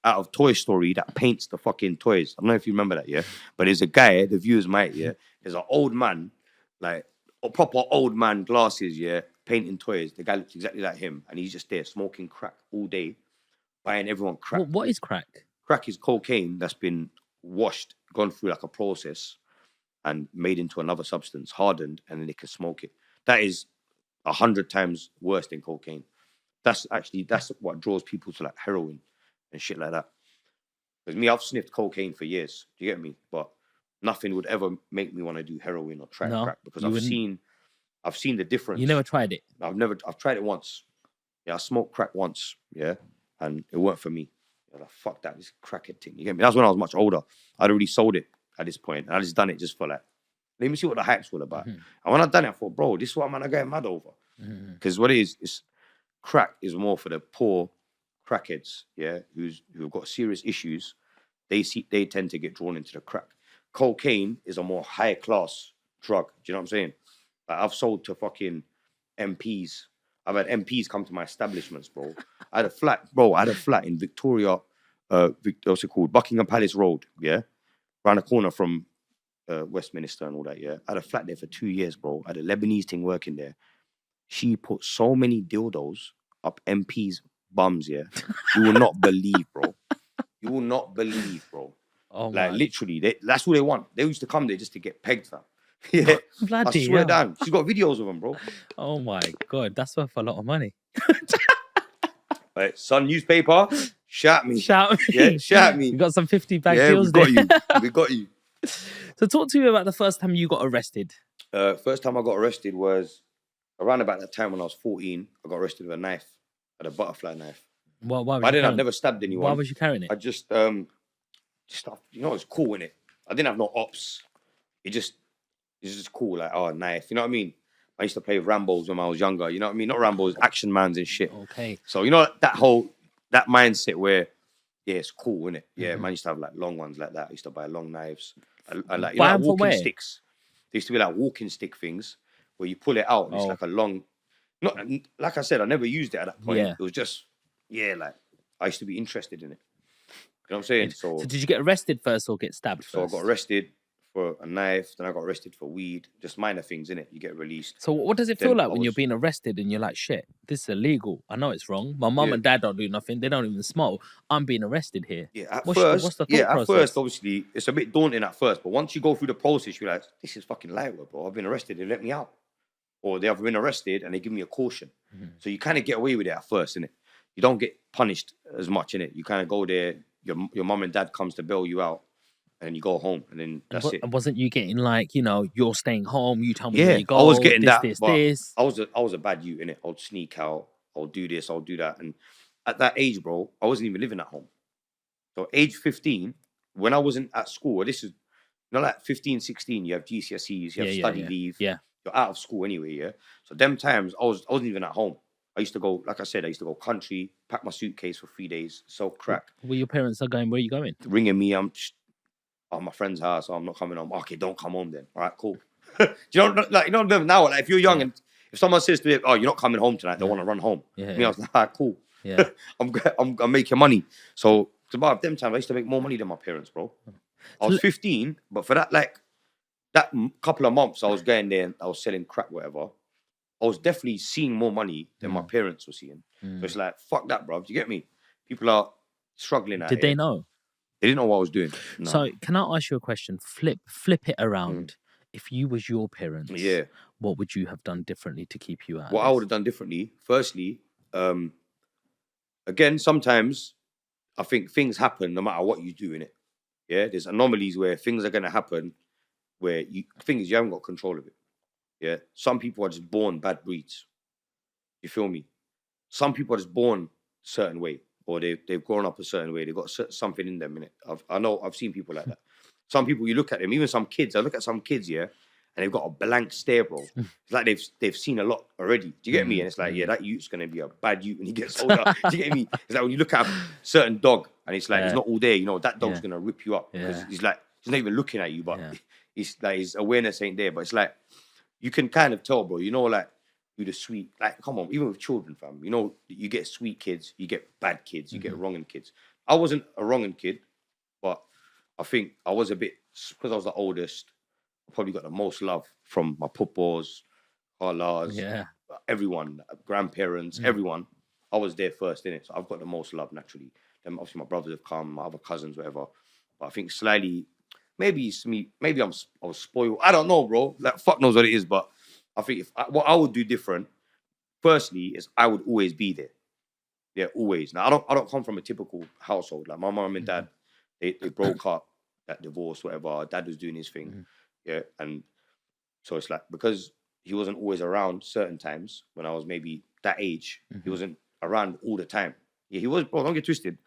out of Toy Story that paints the fucking toys. I don't know if you remember that, yeah? But there's a guy, the viewers might, yeah? There's an old man, like a proper old man, glasses, yeah? Painting toys. The guy looks exactly like him. And he's just there smoking crack all day, buying everyone crack. What is crack? Crack is cocaine that's been washed, gone through like a process and made into another substance, hardened, and then they can smoke it. That is 100 times worse than cocaine. That's what draws people to like heroin and shit like that. Because me, I've sniffed cocaine for years. Do you get me? But nothing would ever make me want to do heroin or try crack because I've seen the difference. You never tried it? I've tried it once. Yeah, I smoked crack once, yeah, and it weren't for me. I was like, fuck that, this crackhead thing. You get me? That's when I was much older. I'd already sold it at this point, and I just done it just for like, let me see what the hype's all about. And when I done it, I thought, bro, this is what I'm getting mad over. Because what it is crack is more for the poor crackheads, yeah, who've got serious issues. They tend to get drawn into the crack. Cocaine is a more high class drug. Do you know what I'm saying? Like I've sold to fucking MPs. I've had MPs come to my establishments, bro. I had a flat in Victoria, what's it called? Buckingham Palace Road, yeah? Around the corner from Westminster and all that, yeah? I had a flat there for 2 years, bro. I had a Lebanese thing working there. She put so many dildos up MPs' bums, yeah? You will not believe, bro. You will not believe, bro. Oh, like, man. literally, that's what they want. They used to come there just to get pegged, fam. Yeah, Bloody I swear hell. down. She's got videos of them, bro. Oh my God, that's worth a lot of money. Right, Sun newspaper, shout me. Shout me. Yeah, shout me. You got some 50 bag Yeah, deals we got there. you. We got you. So talk to me about the first time you got arrested. First time I got arrested was around about that time when I was 14. I got arrested with a knife, a butterfly knife. Why was By you then, I've carrying- never stabbed anyone. Why was you carrying it? I just stuff. You know, it's cool, innit? I didn't have no ops. It's just cool, like, oh, knife. You know what I mean? I used to play with Rambos when I was younger. You know what I mean? Not Rambos, action mans and shit. Okay. So, you know, that mindset where, yeah, it's cool, innit? Yeah, man used to have like long ones like that. I used to buy long knives. And like, you know, Buy like 'em for walking where? sticks. There used to be like walking stick things where you pull it out and it's Oh. like a long, not like I said, I never used it at that point. Yeah. It was just, yeah, like I used to be interested in it. You know what I'm saying? So did you get arrested first or get stabbed So I first? got arrested for a knife. Then I got arrested for weed. Just minor things, innit? You get released. So what does it Then feel like I when you're was being arrested and you're like, shit, this is illegal. I know it's wrong. My mum yeah. and dad don't do nothing. They don't even smoke. I'm being arrested here. Yeah, What's the thought process? obviously, it's a bit daunting at first, but once you go through the process, you're like, this is fucking light work, bro. I've been arrested, they let me out. Or they have been arrested and they give me a caution. So you kind of get away with it at first, innit? You don't get punished as much, innit? You kind of go there, your mum and dad comes to bail you out, and you go home, and then that's it. And wasn't you getting like, you're staying home, you tell me Yeah, where you go, I was getting this, that, this, but this. I was a bad youth, innit? I'll sneak out, I'll do this, I'll do that. And at that age, bro, I wasn't even living at home. So age 15, when I wasn't at school, this is, like 15, 16, you have GCSEs, you have study leave. Yeah. You're out of school anyway, yeah? So them times, I wasn't even at home. I used to go, like I said, I used to go country, pack my suitcase for 3 days, sell crack. Where your parents are going, where are you going? Ringing me, I'm just, at my friend's house, so I'm not coming home. Okay, don't come home then. All right, cool. Do you know, like, now, like, if you're young and if someone says to me, oh, you're not coming home tonight, they want to run home. Me, I was like, all right, cool. Yeah. I'm making money. So it's about them times, I used to make more money than my parents, bro. I was 15, but for that, like, that couple of months I was going there and I was selling crack, whatever, I was definitely seeing more money than my parents were seeing. So it's like, fuck that, bro. Do you get me? People are struggling out Did they know? They didn't know what I was doing. No. So can I ask you a question? Flip it around. If you was your parents, what would you have done differently to keep you out? What I would have done differently, firstly, again, sometimes I think things happen no matter what you do in it. Yeah, there's anomalies where things are going to happen where you haven't got control of it. Yeah, some people are just born bad breeds. You feel me? Some people are just born a certain way, or they've grown up a certain way. They've got something in them in it. I've seen people like that. Some people, you look at them, even some kids. I look at some kids, and they've got a blank stare, bro. It's like they've seen a lot already. Do you get me? And it's like, that youth's gonna be a bad youth when he gets older. Do you get me? It's like when you look at a certain dog, and it's like he's not all there. That dog's gonna rip you up because he's not even looking at you, but it's like his awareness ain't there. But it's like you can kind of tell, bro. Like who the sweet, like, come on, even with children, fam. You get sweet kids, you get bad kids, you get wronging kids. I wasn't a wronging kid, but I think I was a bit, because I was the oldest, I probably got the most love from my pupos, Carlas, everyone, grandparents, everyone. I was there first, innit? So I've got the most love naturally. Then obviously my brothers have come, my other cousins, whatever. But I think slightly, maybe it's me, maybe I was spoiled. I don't know, bro. Like, fuck knows what it is, but I think what I would do different, firstly, is I would always be there. Yeah, always. Now I don't come from a typical household. Like my mom and dad, they broke up, that divorce, whatever. Dad was doing his thing. Yeah. And so it's like, because he wasn't always around certain times when I was maybe that age, he wasn't around all the time. Yeah, he was, bro, don't get twisted.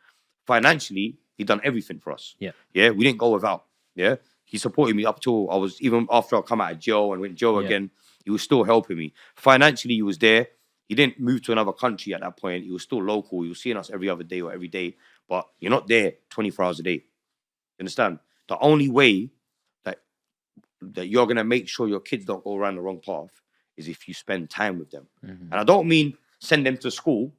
Financially, he done everything for us. Yeah. Yeah, we didn't go without. Yeah. He supported me up till even after I come out of jail and went jail again, he was still helping me. Financially, he was there. He didn't move to another country at that point. He was still local. He was seeing us every other day or every day. But you're not there 24 hours a day. You understand? The only way that you're going to make sure your kids don't go around the wrong path is if you spend time with them. And I don't mean send them to school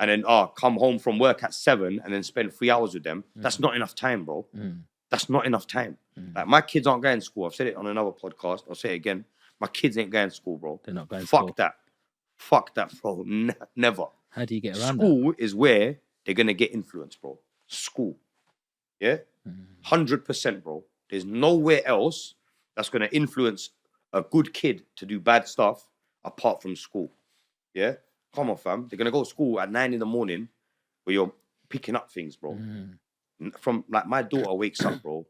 and then come home from work at 7 and then spend 3 hours with them. That's not enough time, bro. That's not enough time. Like, my kids aren't going to school. I've said it on another podcast. I'll say it again. My kids ain't going to school, bro. They're not going to school. Fuck that, bro. Never. How do you get around school that? Is where they're going to get influence, bro. School. Yeah? 100%, bro. There's nowhere else that's going to influence a good kid to do bad stuff apart from school. Yeah? Come on, fam. They're going to go to school at 9 in the morning where you're picking up things, bro. From, like, my daughter wakes up, bro,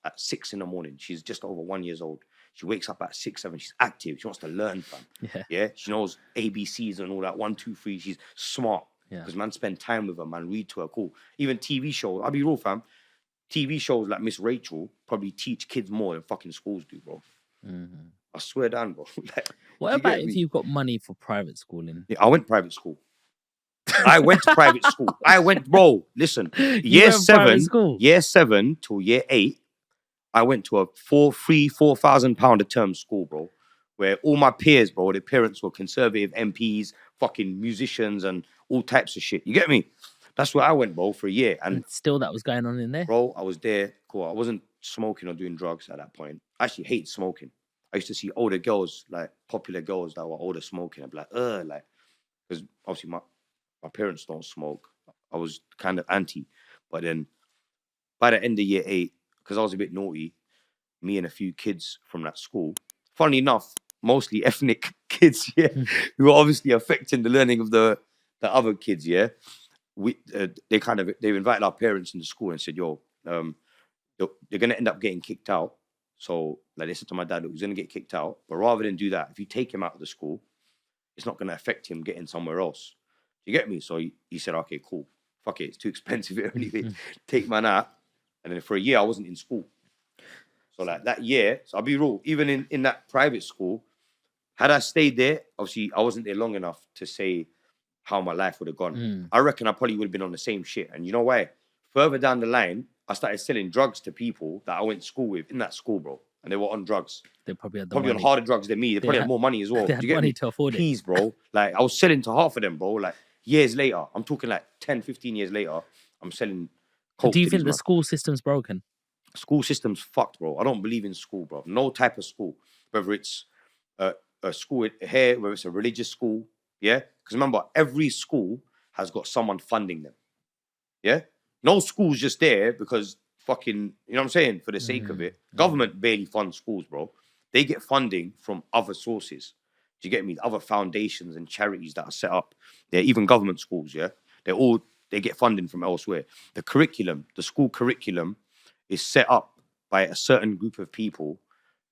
at 6 in the morning. She's just over 1 year old. She wakes up at 6, 7. She's active. She wants to learn, fam. Yeah. She knows ABCs and all that. 1, 2, 3. She's smart. Because man, spend time with her, man. Read to her. Cool. Even TV shows. I'll be real, fam. TV shows like Miss Rachel probably teach kids more than fucking schools do, bro. I swear down, bro. Like, what about if you've got money for private schooling? Yeah, I went private school. I went to private school. Bro, listen. Year 7 till year 8, I went to a 4,000 pound a term school, bro, where all my peers, bro, their parents were conservative MPs, fucking musicians and all types of shit. You get me? That's where I went, bro, for a year. And still that was going on in there? Bro, I was there. Cool. I wasn't smoking or doing drugs at that point. I actually hate smoking. I used to see older girls, like popular girls that were older smoking. I'd be like, like, because obviously my parents don't smoke. I was kind of anti. But then by the end of year 8, because I was a bit naughty, me and a few kids from that school, funny enough, mostly ethnic kids, yeah, who were obviously affecting the learning of the other kids, yeah. They invited our parents into school and said, yo, you're gonna end up getting kicked out. So like they said to my dad, he's gonna get kicked out, but rather than do that, if you take him out of the school, it's not gonna affect him getting somewhere else. Do you get me? So he said, okay, cool. Fuck it, it's too expensive anyway. Take man out. And then for a year, I wasn't in school. So like that year, so I'll be real, even in that private school, had I stayed there, obviously I wasn't there long enough to say how my life would have gone. I reckon I probably would have been on the same shit. And you know why? Further down the line, I started selling drugs to people that I went to school with in that school, bro. And they were on drugs. They probably had on harder drugs than me. They probably had more money as well. They had Do you get money me? to afford Peas, bro. Like I was selling to half of them, bro. Like years later, I'm talking like 10, 15 years later, I'm selling coke. Do you think the school system's broken? School system's fucked, bro. I don't believe in school, bro. No type of school, whether it's a school here, whether it's a religious school, yeah. Because remember, every school has got someone funding them, yeah. No school's just there because fucking, you know what I'm saying, for the sake of it. Government barely funds schools, bro. They get funding from other sources. Do you get me? Other foundations and charities that are set up. They're even government schools, yeah. They get funding from elsewhere. The school curriculum is set up by a certain group of people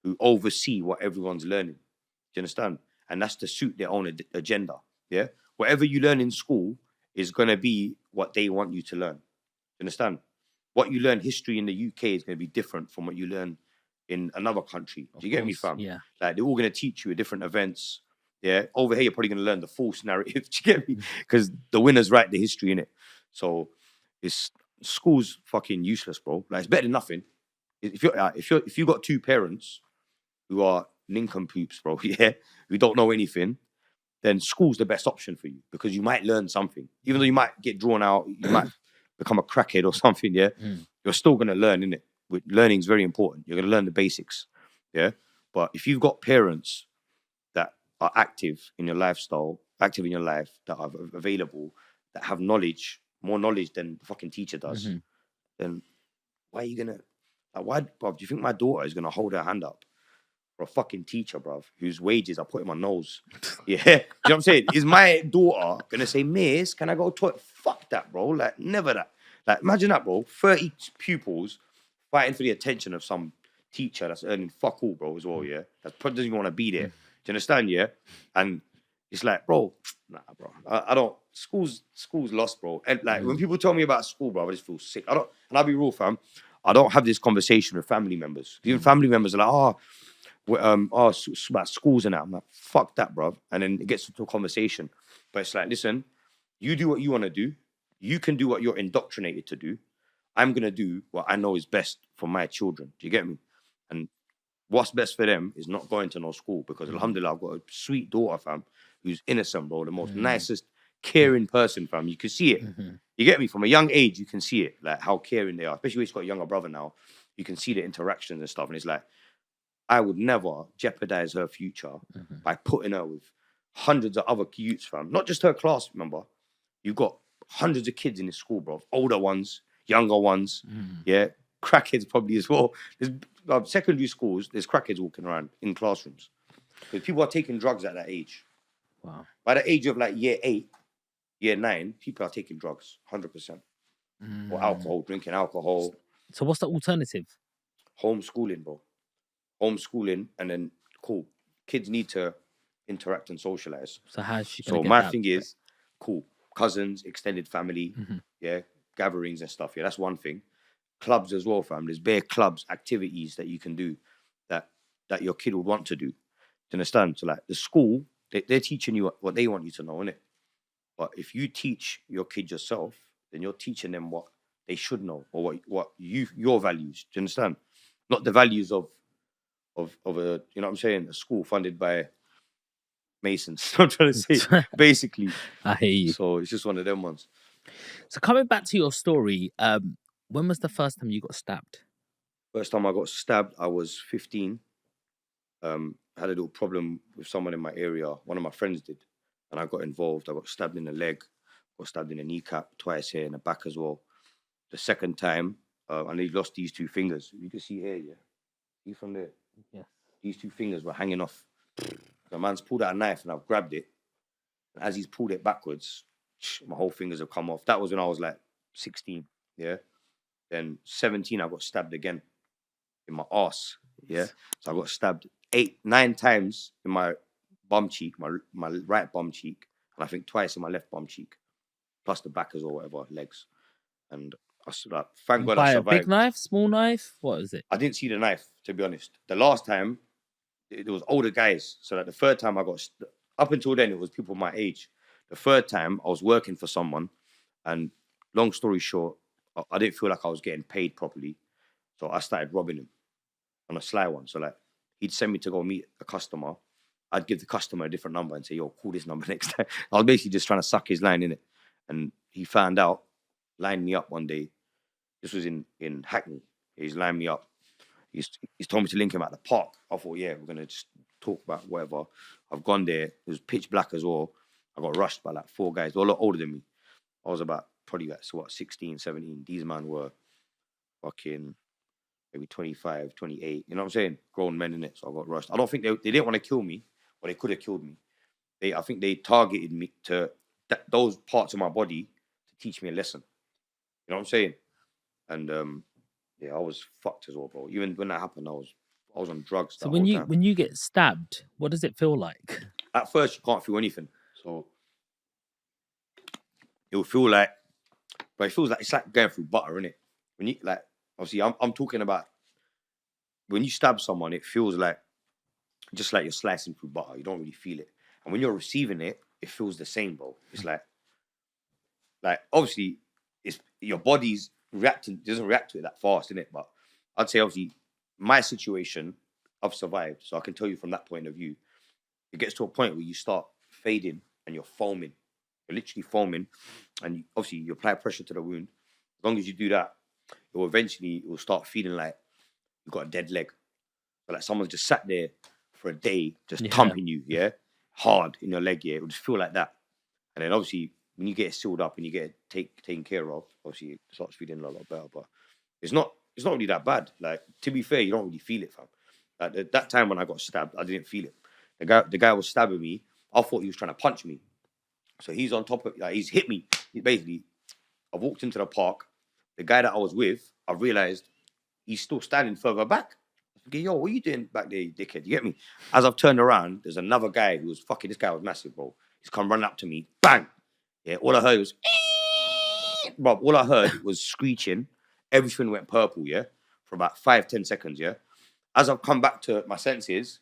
who oversee what everyone's learning. Do you understand? And that's to suit their own agenda. Yeah. Whatever you learn in school is going to be what they want you to learn. Do you understand? What you learn history in the UK is going to be different from what you learn in another country. Do you get me, fam? Yeah. Like they're all going to teach you at different events. Yeah. Over here, you're probably going to learn the false narrative. Do you get me? Because the winners write the history in it. So school's fucking useless, bro. Like it's better than nothing. If you got two parents who are nincompoops, bro, yeah, who don't know anything, then school's the best option for you because you might learn something. Even though you might get drawn out, you might become a crackhead or something, yeah, you're still going to learn, innit? Learning is very important. You're going to learn the basics, yeah? But if you've got parents that are active in your lifestyle, active in your life, that are available, that have knowledge, more knowledge than the fucking teacher does, then why are you going to, why, bruv, do you think my daughter is going to hold her hand up for a fucking teacher, bruv, whose wages I put in my nose? Yeah. Do you know what I'm saying? Is my daughter going to say, Miss, can I go to it? Fuck that, bro. Like, never that. Like, imagine that, bro. 30 pupils fighting for the attention of some teacher that's earning fuck all, bro, as well, yeah? That probably doesn't even want to be there. Do you understand, yeah? And it's like, bro, nah, bro. I don't, school's lost, bro. And like, when people tell me about school, bro, I just feel sick. And I'll be real, fam, I don't have this conversation with family members. Even family members are like, about schools and that. I'm like, fuck that, bro. And then it gets into a conversation. But it's like, listen, you do what you want to do. You can do what you're indoctrinated to do. I'm going to do what I know is best for my children. Do you get me? And what's best for them is not going to no school because, alhamdulillah, I've got a sweet daughter, fam, who's innocent, bro. The most nicest, caring person, fam. You can see it. You get me? From a young age, you can see it, like how caring they are. Especially when she's got a younger brother now. You can see the interactions and stuff. And it's like, I would never jeopardize her future by putting her with hundreds of other youths, fam. Not just her class, remember. You've got hundreds of kids in this school, bro. Older ones, younger ones, yeah. Crackheads probably as well. There's secondary schools, there's crackheads walking around in classrooms. Because people are taking drugs at that age. Wow. By the age of like year 8, year 9, people are taking drugs, 100%. Or alcohol, drinking alcohol. So what's the alternative? Homeschooling, bro. Homeschooling, and then cool. Kids need to interact and socialize. So how's she? So my thing is, cool. Cousins, extended family, yeah, gatherings and stuff. Yeah, that's one thing. Clubs as well, fam. There's bare clubs, activities that you can do that your kid would want to do. Do you understand? So like the school, they're teaching you what they want you to know, innit? But if you teach your kid yourself, then you're teaching them what they should know or what your values. Do you understand? Not the values of a, you know what I'm saying, a school funded by Masons. I'm trying to say, basically. I hear you. So it's just one of them ones. So coming back to your story, when was the first time you got stabbed? First time I got stabbed, I was 15. I had a little problem with someone in my area. One of my friends did, and I got involved. I got stabbed in the leg, got stabbed in the kneecap twice here in the back as well. The second time, I nearly lost these two fingers. You can see here, yeah. See from there. Yeah. These two fingers were hanging off. The man's pulled out a knife and I've grabbed it. And as he's pulled it backwards, my whole fingers have come off. That was when I was like 16, yeah. Then 17, I got stabbed again in my arse, yeah. So I got stabbed 9 times in my bum cheek, my right bum cheek, and I think twice in my left bum cheek, plus the back as well, whatever, legs. And I like, thank God I By a big survived. knife, small knife? What is it? I didn't see the knife, to be honest. The last time, it was older guys. So that the third time I got, up until then, it was people my age. The third time, I was working for someone, and long story short, I didn't feel like I was getting paid properly. So I started robbing him on a sly one. So like, he'd send me to go meet a customer. I'd give the customer a different number and say, yo, call this number next time. I was basically just trying to suck his line in it. And he found out, lined me up one day. This was in Hackney. He's lined me up. He's told me to link him at the park. I thought, yeah, we're going to just talk about whatever. I've gone there. It was pitch black as well. I got rushed by like 4 guys. They were a lot older than me. I was about probably like, 16, 17. These men were fucking maybe 25, 28. You know what I'm saying? Grown men in it. So I got rushed. I don't think they didn't want to kill me, but they could have killed me. I think they targeted me to those parts of my body to teach me a lesson. You know what I'm saying? And yeah, I was fucked as well, bro. Even when that happened, I was on drugs. So when you get stabbed, what does it feel like? At first, you can't feel anything. So it will feel like, but it feels like it's like going through butter, innit? When you like, obviously, I'm talking about when you stab someone, it feels like just like you're slicing through butter. You don't really feel it, and when you're receiving it, it feels the same, bro. It's like obviously, it's your body's doesn't react to it that fast, innit? But I'd say obviously, my situation, I've survived, so I can tell you from that point of view. It gets to a point where you start fading and you're foaming. You're literally foaming, and obviously you apply pressure to the wound. As long as you do that, it will start feeling like you've got a dead leg. So like someone's just sat there for a day, just thumping you, yeah, hard in your leg, yeah. It will just feel like that. And then obviously when you get it sealed up and you get it taken care of, obviously it starts feeling a lot better. But it's not really that bad. Like, to be fair, you don't really feel it, fam. Like that time when I got stabbed, I didn't feel it. The guy was stabbing me. I thought he was trying to punch me. So he's on top of, like, he's hit me. I walked into the park. The guy that I was with, I realized he's still standing further back. I was thinking, yo, what are you doing back there, you dickhead? You get me? As I've turned around, there's another guy who was fucking, this guy was massive, bro. He's come running up to me. Bang! Yeah, all I heard was, bro, all I heard was screeching. Everything went purple, yeah, for about 5-10 seconds, yeah. As I've come back to my senses,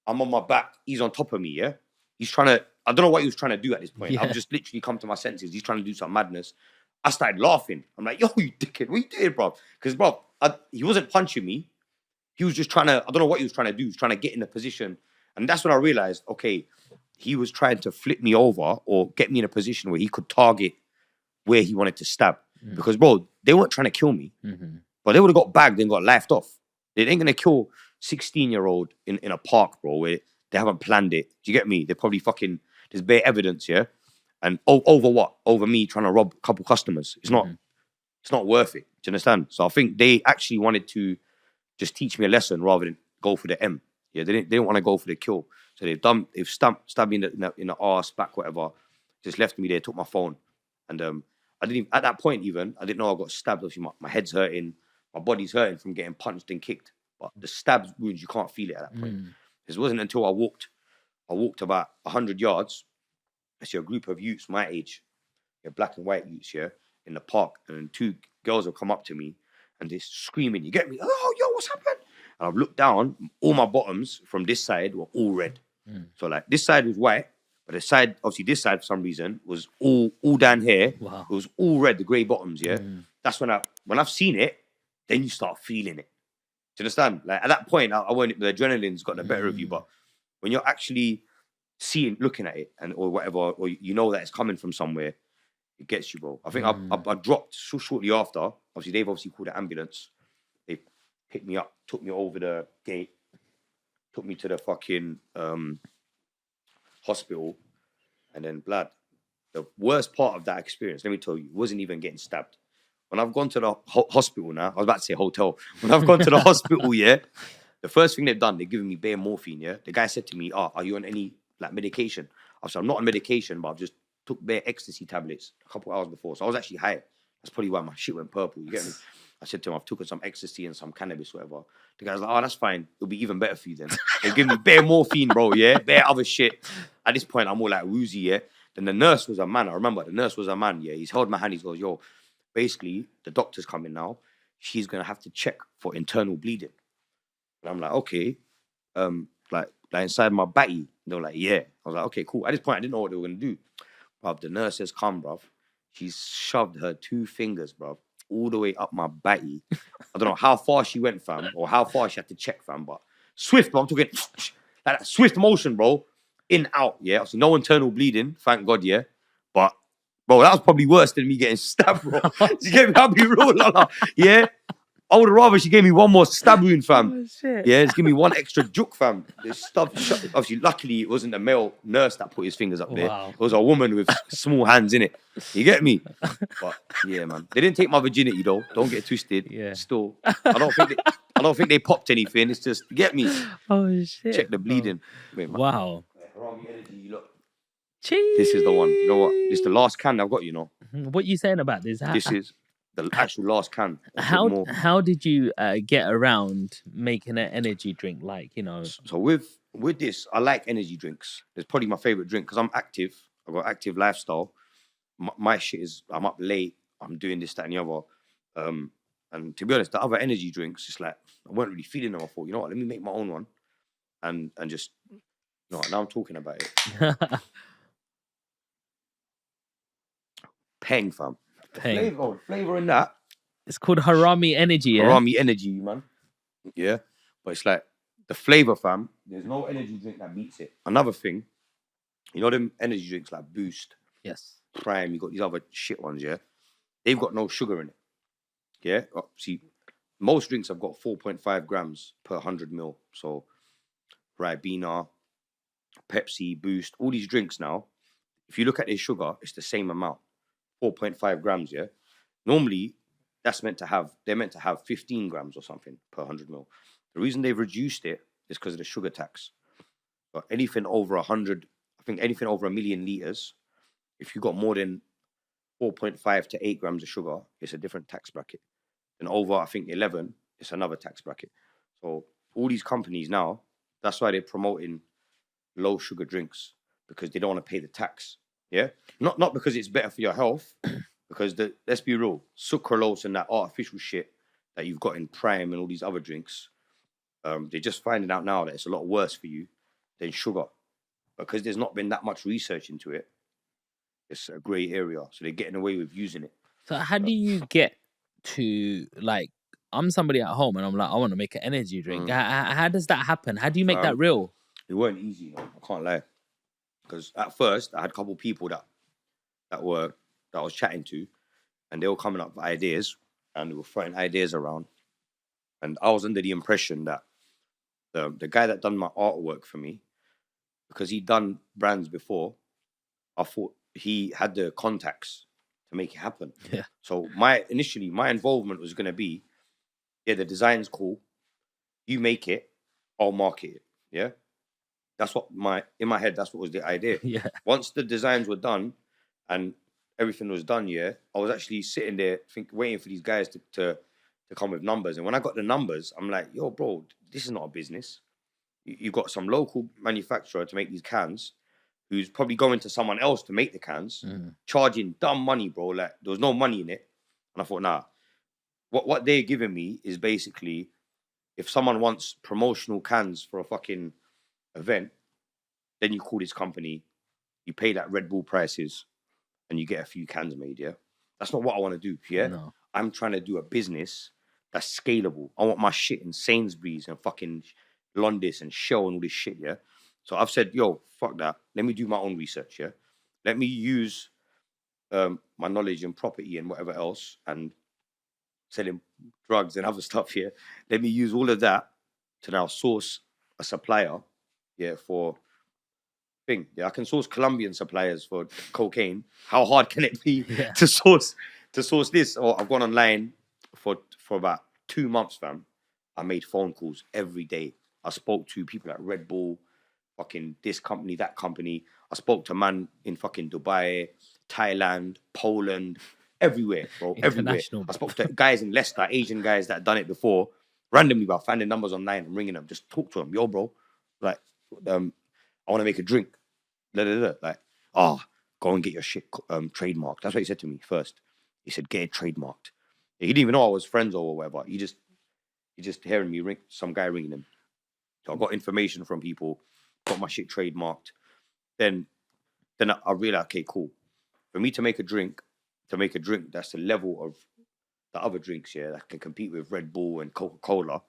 I'm on my back. He's on top of me, yeah. He's trying to, I don't know what he was trying to do at this point. Yeah. I've just literally come to my senses. He's trying to do some madness. I started laughing. I'm like, yo, you dickhead, what are you doing, bro? Because, bro, he wasn't punching me. He was just trying to, I don't know what he was trying to do. He was trying to get in a position. And that's when I realized, okay, he was trying to flip me over or get me in a position where he could target where he wanted to stab. Mm. Because, bro, they weren't trying to kill me. Mm-hmm. But they would have got bagged and got lifed off. They ain't going to kill 16-year-old in a park, bro, where they haven't planned it. Do you get me? They're probably fucking, there's bare evidence, yeah? And over what? Over me trying to rob a couple customers. It's not worth it. Do you understand? So I think they actually wanted to just teach me a lesson rather than go for the M. Yeah, they didn't want to go for the kill. So they've stabbed me in the arse, back, whatever. Just left me there, took my phone. And I didn't even, at that point even, I didn't know I got stabbed. Obviously, my head's hurting, my body's hurting from getting punched and kicked. But the stab wounds, you can't feel it at that point. It wasn't until I walked about 100 yards. I see a group of youths my age, black and white youths, in the park. And 2 girls will come up to me and they're screaming, you get me? Oh, yo, what's happened? And I've looked down, all my bottoms from this side were all red. So like this side was white, but the side, obviously this side for some reason, was all down here. Wow. It was all red, the grey bottoms, yeah? That's when I've seen it, then you start feeling it. Do you understand? Like at that point, I won't, the adrenaline's got the better of you, but when you're actually looking at it or whatever, or you know that it's coming from somewhere, it gets you, bro. I think I dropped so shortly after. Obviously, they've called an ambulance. They picked me up, took me over the gate, took me to the fucking hospital, and then blood. The worst part of that experience, let me tell you, wasn't even getting stabbed. When I've gone to the hospital now, I was about to say hotel. When I've gone to the hospital, yeah, the first thing they've done, they're giving me bare morphine, yeah. The guy said to me, are you on any like medication? I said, I'm not on medication, but I've just took bare ecstasy tablets a couple hours before. So I was actually high. That's probably why my shit went purple, you get me? I said to him, I've taken some ecstasy and some cannabis, whatever. The guy's like, oh, that's fine. It'll be even better for you then. They give me bare morphine, bro, yeah? Bare other shit. At this point, I'm all like woozy, yeah? Then the nurse was a man. I remember the nurse was a man, yeah? He's held my hand. He goes, yo, basically, the doctor's coming now. She's going to have to check for internal bleeding. And I'm like, okay. Like inside my batty. They were like, yeah. I was like, okay, cool. At this point, I didn't know what they were going to do. Bruv, the nurse has come, bruv. She's shoved her 2 fingers, bruv, all the way up my batty. I don't know how far she went, fam, or how far she had to check, fam, but swift, bro. I'm talking like that swift motion, bro. In, out, yeah. Obviously, no internal bleeding, thank God, yeah. But, bro, that was probably worse than me getting stabbed, bro. You get me? I'll be real, yeah. I would rather she gave me one more stab wound, fam. Oh, shit. Yeah, just give me one extra juke, fam. This stuff, obviously, luckily, it wasn't a male nurse that put his fingers up there. Wow. It was a woman with small hands in it. You get me? But yeah, man, they didn't take my virginity though. Don't get twisted. Yeah. Still, I don't think they popped anything. It's just, you get me? Oh, shit. Check the bleeding. Wait, man. Wow. Harami energy, look. Cheese. This is the one. You know what? This is the last can I've got. You know. What you saying about this? This is the actual last can. More. How did you get around making an energy drink? Like, you know. So with this, I like energy drinks. It's probably my favorite drink because I'm active. I've got active lifestyle. My shit is, I'm up late. I'm doing this, that, and the other. And to be honest, the other energy drinks, it's like I weren't really feeling them. I thought, you know what? Let me make my own one, and just, you know, now I'm talking about it. Peng, fam. Peng. Flavor in that. It's called Harami Energy, yeah? Harami Energy, man. Yeah. But it's like the flavor, fam. There's no energy drink that beats it. Another thing, you know them energy drinks like Boost, Yes. Prime, you got these other shit ones, yeah? They've got no sugar in it. Yeah? See, most drinks have got 4.5 grams per 100 mil. So, Ribena, Pepsi, Boost, all these drinks now, if you look at their sugar, it's the same amount. 4.5 grams, yeah? Normally, they're meant to have 15 grams or something per 100 mil. The reason they've reduced it is because of the sugar tax. But anything over 100, I think anything over 1 million liters, if you got more than 4.5 to 8 grams of sugar, it's a different tax bracket. And over, I think, 11, it's another tax bracket. So all these companies now, that's why they're promoting low sugar drinks, because they don't want to pay the tax. Yeah? Not because it's better for your health, because let's be real, sucralose and that artificial shit that you've got in Prime and all these other drinks, they're just finding out now that it's a lot worse for you than sugar. Because there's not been that much research into it, it's a grey area. So they're getting away with using it. So how do you get to, like, I'm somebody at home and I'm like, I want to make an energy drink. How does that happen? How do you make that real? It weren't easy, you know? I can't lie. Because at first, I had a couple of people that I was chatting to, and they were coming up with ideas, and they were throwing ideas around. And I was under the impression that the guy that done my artwork for me, because he'd done brands before, I thought he had the contacts to make it happen. Yeah. So my involvement was going to be, yeah, the design's cool. You make it, I'll market it. Yeah. That's what in my head, that's what was the idea. Yeah. Once the designs were done and everything was done, yeah, I was actually sitting there waiting for these guys to come with numbers. And when I got the numbers, I'm like, yo, bro, this is not a business. You got some local manufacturer to make these cans, who's probably going to someone else to make the cans, charging dumb money, bro. Like, there was no money in it. And I thought, nah, what they're giving me is basically, if someone wants promotional cans for a fucking event, then you call this company, you pay that Red Bull prices, and you get a few cans made, yeah? That's not what I want to do, yeah? No. I'm trying to do a business that's scalable. I want my shit in Sainsbury's and fucking Londis and Shell and all this shit, yeah? So I've said, yo, fuck that. Let me do my own research, yeah? Let me use my knowledge in property and whatever else, and selling drugs and other stuff here. Let me use all of that to now source a supplier, yeah, for thing. Yeah, I can source Colombian suppliers for cocaine. How hard can it be Yeah. to source this? Or I've gone online for about 2 months, fam. I made phone calls every day. I spoke to people at Red Bull, fucking this company, that company. I spoke to a man in fucking Dubai, Thailand, Poland, everywhere, bro, everywhere. International, I bro. spoke to guys in Leicester, Asian guys that had done it before, randomly, but I found their numbers online and ringing them, just talk to them. Yo, bro, like, I want to make a drink. Like, oh, go and get your shit trademarked. That's what he said to me first. He said, get it trademarked. He didn't even know I was Frenzo or whatever. He just hearing me ring, some guy ringing him. So I got information from people, got my shit trademarked. Then I realized, okay, cool. For me to make a drink that's the level of the other drinks, yeah, that can compete with Red Bull and Coca-Cola,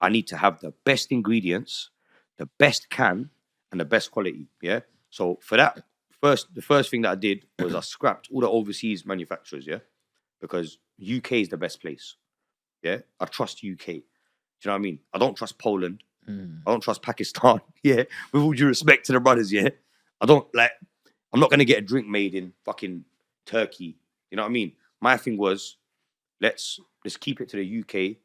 I need to have the best ingredients, the best can, and the best quality, yeah? So for that, the first thing that I did was I scrapped all the overseas manufacturers, yeah? Because UK is the best place, yeah? I trust UK. Do you know what I mean? I don't trust Poland. I don't trust Pakistan, yeah? With all due respect to the brothers, yeah? I'm not going to get a drink made in fucking Turkey. You know what I mean? My thing was, let's keep it to the UK.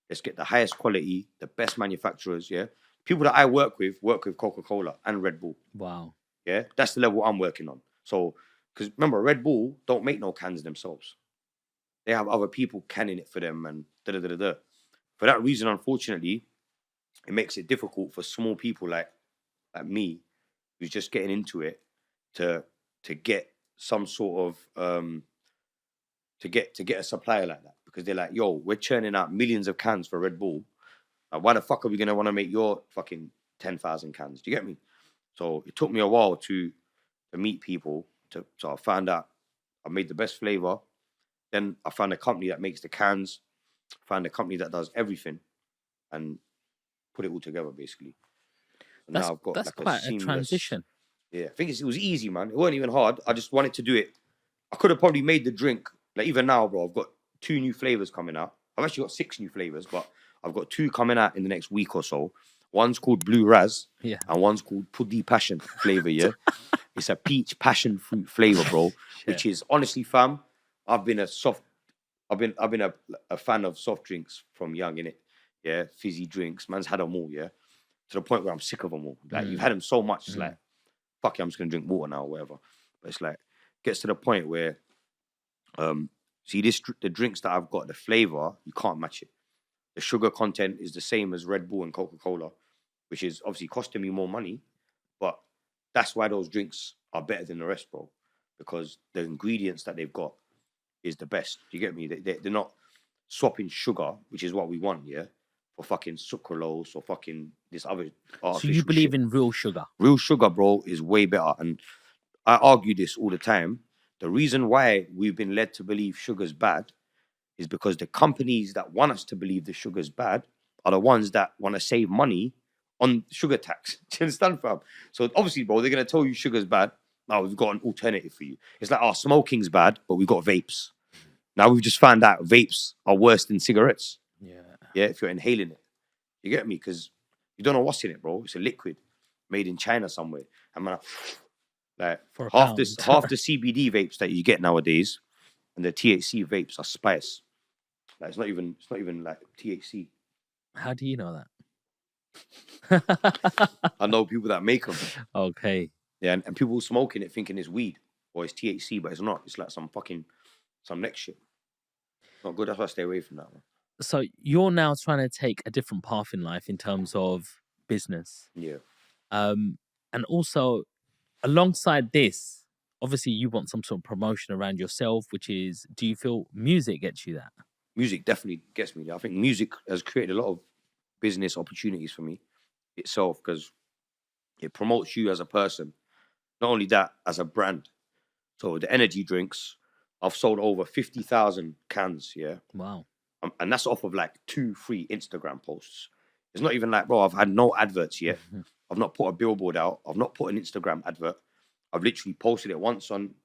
Let's get the highest quality, the best manufacturers, yeah? People that I work with Coca-Cola and Red Bull, Wow. yeah? That's the level I'm working on. So, because remember, Red Bull don't make no cans themselves. They have other people canning it for them and da-da-da-da-da. For that reason, unfortunately, it makes it difficult for small people like me, who's just getting into it, to get some sort of to get a supplier like that, because they're like, yo, we're churning out millions of cans for Red Bull. Like, why the fuck are we gonna want to make your fucking 10,000 cans? Do you get me? So it took me a while to meet people. So I found out I made the best flavor. Then I found a company that makes the cans. Found a company that does everything, and put it all together basically. And now I've got That's like a quite a seamless. transition. Yeah, I think it was easy, man. It wasn't even hard. I just wanted to do it. I could have probably made the drink. Like even now, bro, I've got 2 new flavors coming out. I've actually got 6 new flavors, but I've got 2 coming out in the next week or so. One's called Blue Raz, Yeah. and one's called Puddy Passion flavor. Yeah, it's a peach passion fruit flavor, bro. Which is honestly, fam, I've been a fan of soft drinks from young, innit? Yeah, fizzy drinks. Man's had them all, yeah, to the point where I'm sick of them all. Like you've had them so much, it's like, fuck it, I'm just gonna drink water now or whatever. But it's like gets to the point where see the drinks that I've got, the flavor, you can't match it. The sugar content is the same as Red Bull and Coca-Cola, which is obviously costing me more money, but that's why those drinks are better than the rest, bro. Because the ingredients that they've got is the best. You get me? They're not swapping sugar, which is what we want, yeah, for fucking sucralose or fucking this other artificial So you believe shit. in real sugar? Real sugar, bro, is way better. And I argue this all the time. The reason why we've been led to believe sugar's bad is because the companies that want us to believe the sugar's bad are the ones that want to save money on sugar tax. Do you understand, fam? So obviously, bro, they're going to tell you sugar's bad. Now we've got an alternative for you. It's like, smoking's bad, but we've got vapes. Now we've just found out vapes are worse than cigarettes. Yeah. Yeah, if you're inhaling it. You get me? Because you don't know what's in it, bro. It's a liquid made in China somewhere. And man, like For a half pound. the CBD vapes that you get nowadays and the THC vapes are spice. Like it's not even like THC. How do you know that? I know people that make them. Okay. Yeah, and people smoking it thinking it's weed or it's THC, but it's not. It's like some next shit. It's not good. That's why I stay away from that one. So you're now trying to take a different path in life in terms of business. Yeah. And also alongside this, obviously you want some sort of promotion around yourself, which is, do you feel music gets you that? Music definitely gets me there. I think music has created a lot of business opportunities for me itself because it promotes you as a person. Not only that, as a brand. So the energy drinks, I've sold over 50,000 cans, yeah? Wow. And that's off of like 2-3 Instagram posts. It's not even like, bro, I've had no adverts yet. I've not put a billboard out. I've not put an Instagram advert. I've literally posted it once on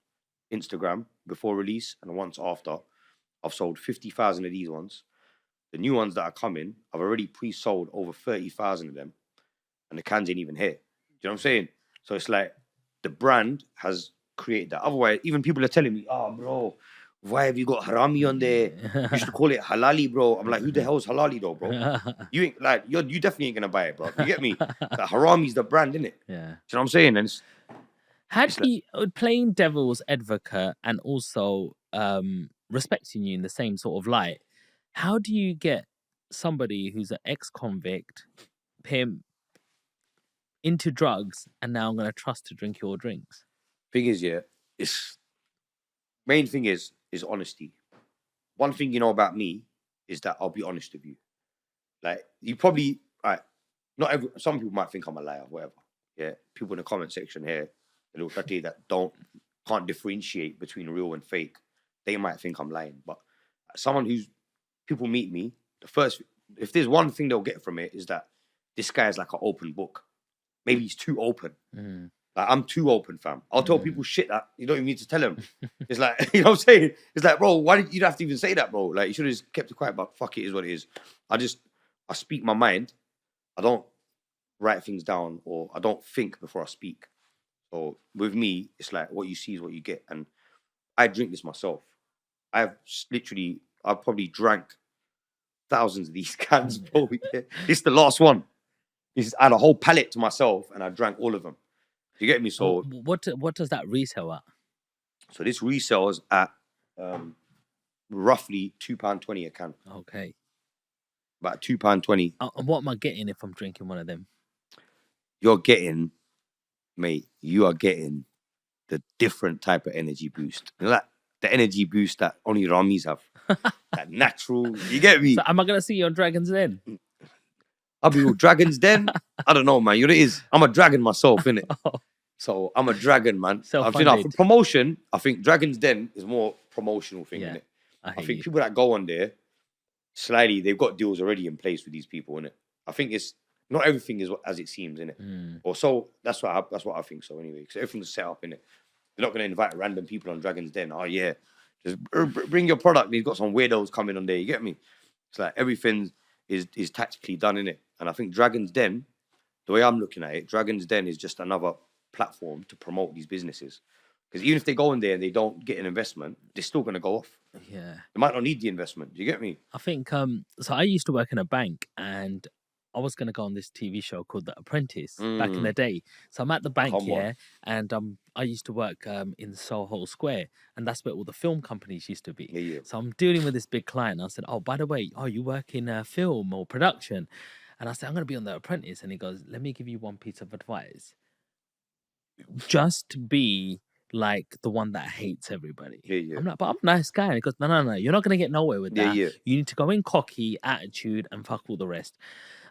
Instagram before release and once after. I've sold 50,000 of these ones. The new ones that are coming, I've already pre-sold over 30,000 of them, and the cans ain't even here. Do you know what I'm saying? So it's like the brand has created that. Otherwise, even people are telling me, "Oh, bro, why have you got Harami on there? You should call it Halali, bro." I'm like, "Who the hell is Halali, though, bro? You ain't like you definitely ain't gonna buy it, bro. You get me? Like, Harami's the brand, innit? Yeah. Do you know what I'm saying? And How it's do like, you playing devil's advocate and also respecting you in the same sort of light? How do you get somebody who's an ex-convict, pimp, into drugs, and now I'm going to trust to drink your drinks? thing is, yeah, it's main thing is honesty. One thing you know about me is that I'll be honest with you. Like you probably, not every. Some people might think I'm a liar, whatever. Yeah, people in the comment section here, the little fatty that can't differentiate between real and fake, they might think I'm lying. But someone who's people meet me, if there's one thing they'll get from it is that this guy is like an open book. Maybe he's too open. Like I'm too open, fam. I'll tell people shit that you don't even need to tell them. It's like, you know what I'm saying? It's like, bro, why did you have to even say that, bro? Like you should have just kept it quiet, but fuck it is what it is. I speak my mind. I don't write things down or I don't think before I speak. So with me, it's like what you see is what you get. And I drink this myself. I've probably drank thousands of these cans, bro. Yeah. It's the last one. I had a whole pallet to myself and I drank all of them. You get me? So what does that resell at? So this resells at roughly £2.20 a can. Okay. About £2.20. And what am I getting if I'm drinking one of them? You are getting the different type of energy boost. You know that the energy boost that only Ramis have. That natural. You get me? So am I gonna see you on Dragon's Den? I'll be with Dragon's Den. I don't know, man. You know what it is? I'm a dragon myself, innit? So I'm a dragon, man. For promotion, I think Dragon's Den is more promotional thing, innit? I think people that go on there, slightly, they've got deals already in place with these people, innit? I think it's not everything is as it seems, innit? Or so that's what I think so anyway. Because everything's set up, innit? They're not going to invite random people on Dragon's Den. Oh yeah, just bring your product. And he's got some weirdos coming on there. You get me? It's like everything is tactically done, innit? And I think Dragon's Den, the way I'm looking at it, Dragon's Den is just another platform to promote these businesses. Because even if they go in there and they don't get an investment, they're still going to go off. Yeah. They might not need the investment. Do you get me? I think, so I used to work in a bank and I was going to go on this TV show called The Apprentice back in the day. So I'm at the bank here and I used to work in Soho Square and that's where all the film companies used to be. Yeah. So I'm dealing with this big client. I said, oh, by the way, you work in film or production? And I said, I'm going to be on The Apprentice. And he goes, let me give you one piece of advice. Just be like the one that hates everybody. Yeah. I'm like, but I'm a nice guy. And he goes, no, you're not going to get nowhere with that. Yeah. You need to go in cocky, attitude, and fuck all the rest.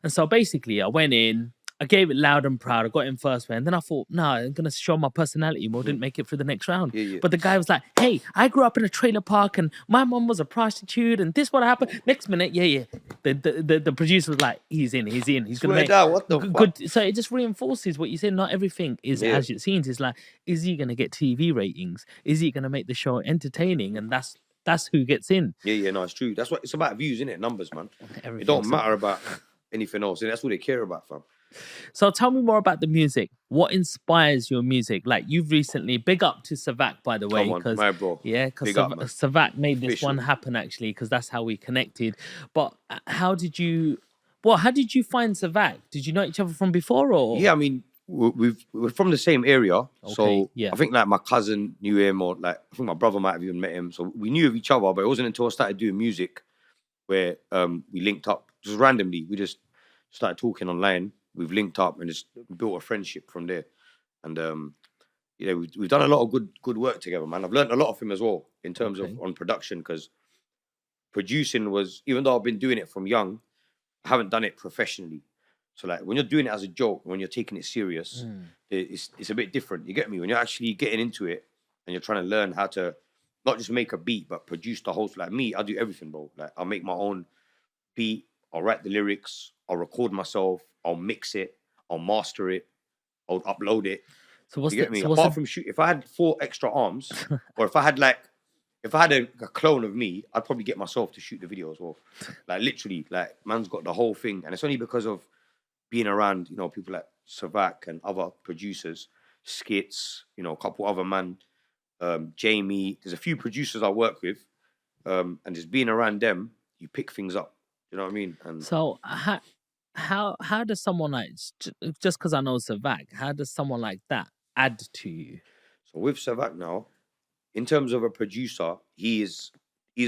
And so basically, I went in, I gave it loud and proud. I got in first way. And then I thought, I'm going to show my personality more. Didn't make it through the next round. Yeah. But the guy was like, hey, I grew up in a trailer park and my mom was a prostitute and this what happened. Next minute, The producer was like, he's in. He's going to make what the good. So it just reinforces what you said. Not everything is as it seems. It's like, is he going to get TV ratings? Is he going to make the show entertaining? And that's who gets in. Yeah, no, it's true. That's what it's about, views, innit? Numbers, man. It don't matter about anything else. And that's what they care about, fam. So tell me more about the music. What inspires your music? Like you've recently, big up to Savak, by the way. Come on, my bro. Yeah, because Savak made this one happen actually, because that's how we connected. But how did you find Savak? Did you know each other from before or? Yeah, I mean, we're from the same area. Okay, so I think like my cousin knew him or like I think my brother might have even met him. So we knew of each other, but it wasn't until I started doing music where we linked up just randomly. We just started talking online. We've linked up and just built a friendship from there. And we've done a lot of good work together, man. I've learned a lot of him as well in terms of on production, because producing was, even though I've been doing it from young, I haven't done it professionally. So like when you're doing it as a joke, when you're taking it serious, it's a bit different. You get me? When you're actually getting into it and you're trying to learn how to not just make a beat, but produce the whole. Like me, I do everything, bro. Like I'll make my own beat, I'll write the lyrics, I'll record myself, I'll mix it, I'll master it, I'll upload it. So what's you get me? Apart from shoot, if I had 4 extra arms, or if I had like if I had a clone of me, I'd probably get myself to shoot the video as well. Like literally, like man's got the whole thing, and it's only because of being around, you know, people like Savak and other producers, Skits, you know, a couple other man, Jamie. There's a few producers I work with, and just being around them, you pick things up. You know what I mean? And So how does someone like just because I know Savak, how does someone like that add to you? so with Savak now, in terms of a producer, he's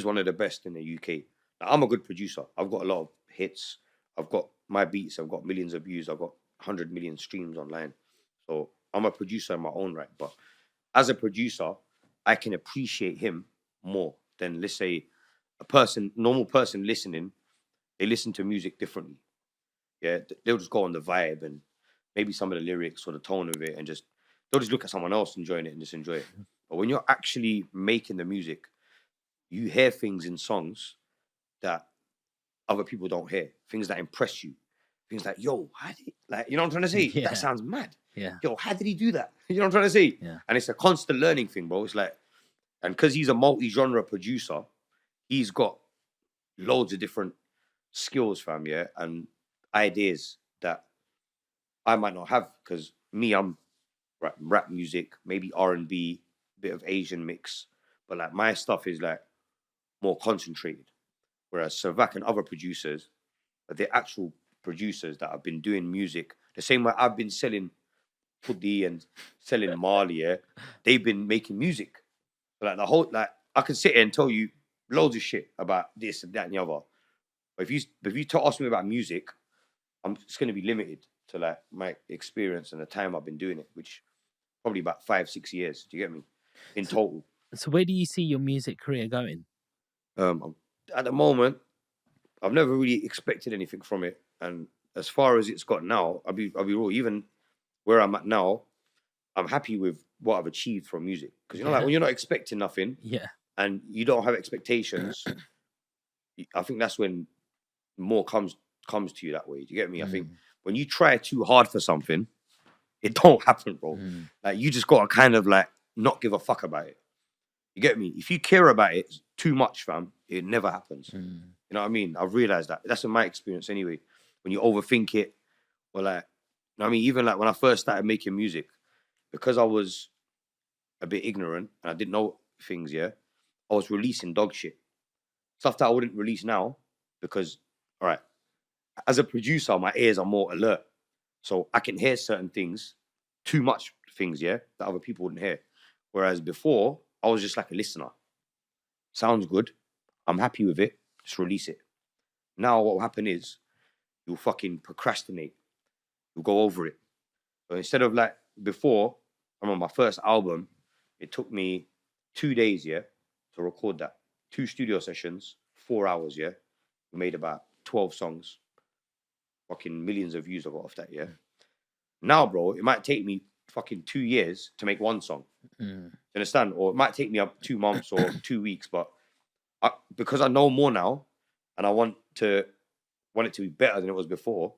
one of the best in the UK. Now, I'm a good producer. I've got a lot of hits. I've got my beats. I've got millions of views. I've got 100 million streams online. So I'm a producer in my own right. But as a producer, I can appreciate him more than, let's say, normal person listening. They listen to music differently. Yeah, they'll just go on the vibe and maybe some of the lyrics or the tone of it, and just they'll just look at someone else enjoying it and just enjoy it. But when you're actually making the music, you hear things in songs that other people don't hear, things that impress you, things like, yo, how did like, you know what I'm trying to say? Yeah. That sounds mad. Yeah. Yo, how did he do that? You know what I'm trying to say? Yeah. And it's a constant learning thing, bro. It's like, and because he's a multi-genre producer, he's got loads of different skills, fam, yeah, and ideas that I might not have, because me, I'm rap music, maybe R&B, bit of Asian mix, but like my stuff is like more concentrated. Whereas Savak and other producers, they're actual producers that have been doing music the same way I've been selling Puddy and selling Mali. Yeah, they've been making music. Like the whole, like I can sit here and tell you loads of shit about this and that and the other. But if you ask me about music, I'm just going to be limited to like my experience and the time I've been doing it, which probably about 5-6 years. Do you get me? In total. So where do you see your music career going? At the moment, I've never really expected anything from it, and as far as it's got now, I'll be real. Even where I'm at now, I'm happy with what I've achieved from music, because you know, like when you're not expecting nothing, Yeah. and you don't have expectations, I think that's when more comes to you that way. Do you get me? I think when you try too hard for something, it don't happen, bro. Like you just gotta kind of like not give a fuck about it. You get me? If you care about it too much, fam, it never happens. You know what I mean? I've realized that. That's in my experience anyway. When you overthink it, or like, you know what I mean? Even like when I first started making music, because I was a bit ignorant and I didn't know things, yeah, I was releasing dog shit. Stuff that I wouldn't release now, because, all right, as a producer, my ears are more alert. So I can hear certain things, too much things, yeah, that other people wouldn't hear. Whereas before, I was just like a listener. Sounds good. I'm happy with it. Just release it. Now what will happen is you'll fucking procrastinate. You'll go over it. But instead of like before, I remember my first album, it took me 2 days, yeah, to record that. 2 studio sessions, 4 hours, yeah. We made about 12 songs. Fucking millions of views I got off that, yeah. Now, bro, it might take me fucking 2 years to make one song. You understand? Or it might take me up 2 months or 2 weeks, but because I know more now, and I want it to be better than it was before,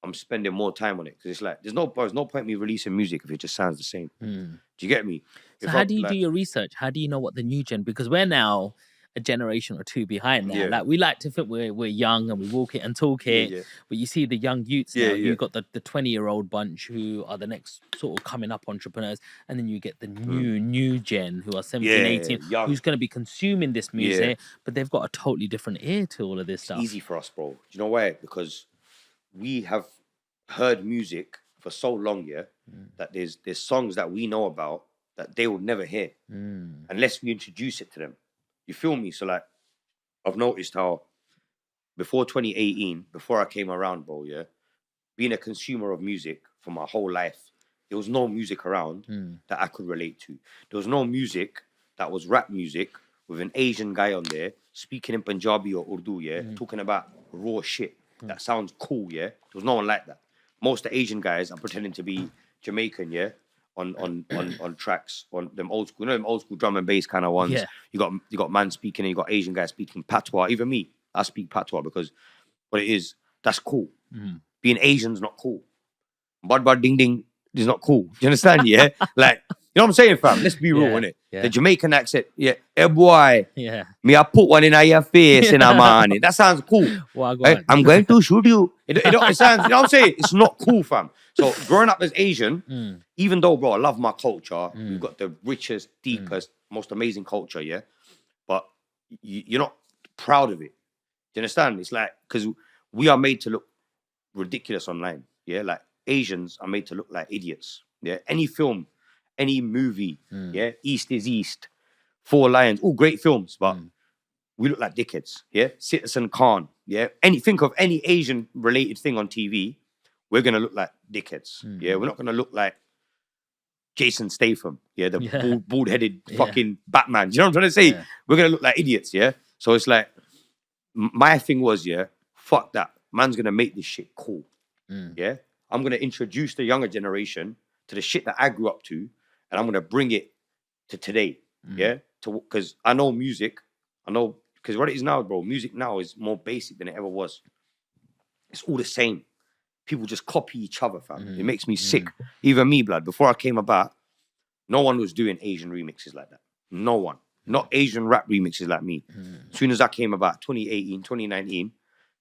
I'm spending more time on it, because it's like there's no point me releasing music if it just sounds the same. Do you get me? So how do you do your research? How do you know what the new gen? Because we're now a generation or two behind now. Yeah. Like we like to think we're young and we walk it and talk it. Yeah. But you see the young youths Yeah, now. yeah. You've got the 20-year-old bunch who are the next sort of coming up entrepreneurs, and then you get the new gen who are 17, 18, young. who's going to be consuming this music, but they've got a totally different ear to all of this stuff. Easy for us, bro. Do you know why? Because we have heard music for so long, yeah, that there's songs that we know about that they will never hear unless we introduce it to them. You feel me? So like, I've noticed how before 2018, before I came around, bro, yeah, being a consumer of music for my whole life, there was no music around that I could relate to. There was no music that was rap music with an Asian guy on there speaking in Punjabi or Urdu, yeah, talking about raw shit that sounds cool, yeah. There was no one like that. Most of the Asian guys are pretending to be Jamaican, yeah, on tracks, on them old school, you know, them old school drum and bass kind of ones. Yeah. You got man speaking, and you got Asian guys speaking patois. Even me, I speak patois because what it is, that's cool. Being Asian's not cool. Bud ding ding is not cool. Do you understand? Yeah, like You know what I'm saying, fam? Let's be real, Yeah, innit? yeah. The Jamaican accent, yeah. Hey, boy, Yeah. me I put one in your face in a morning. That sounds cool. Hey, Wagwan. I'm going to shoot you. It sounds, you know what I'm saying? It's not cool, fam. So growing up as Asian, even though, bro, I love my culture, we've got the richest, deepest, most amazing culture, yeah? But you're not proud of it. Do you understand? It's like, because we are made to look ridiculous online, yeah? Like, Asians are made to look like idiots, yeah? Any film, any movie, yeah? East is East, Four Lions, all great films, but we look like dickheads, yeah? Citizen Khan, yeah? Think of any Asian related thing on TV, we're gonna look like dickheads, yeah? We're not gonna look like Jason Statham, yeah? The Yeah. bald-headed Yeah. fucking Batman. Do you know what I'm trying to say? Yeah. We're gonna look like idiots, yeah? So it's like, my thing was, yeah, fuck that. Man's gonna make this shit cool, yeah? I'm gonna introduce the younger generation to the shit that I grew up to, and I'm gonna bring it to today, yeah? Because I know music, because what it is now, bro, music now is more basic than it ever was. It's all the same. People just copy each other, fam. It makes me sick. Even me, blood. Before I came about, no one was doing Asian remixes like that. No one. Not Asian rap remixes like me. As soon as I came about, 2018, 2019,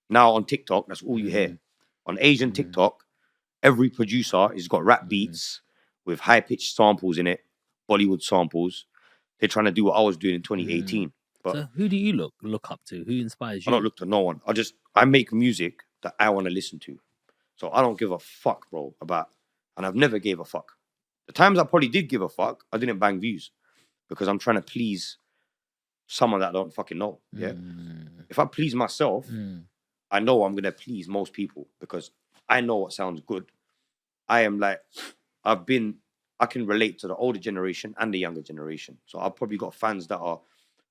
now on TikTok, that's all you hear. On Asian TikTok, every producer has got rap beats with high-pitched samples in it, Bollywood samples. They're trying to do what I was doing in 2018. But So who do you look up to? Who inspires I you? don't look to no one. I make music that I want to listen to. So I don't give a fuck, bro, and I've never gave a fuck. The times I probably did give a fuck, I didn't bang views because I'm trying to please someone that I don't fucking know. Yeah. If I please myself, I know I'm gonna please most people because I know what sounds good. I am like, I can relate to the older generation and the younger generation. So I've probably got fans that are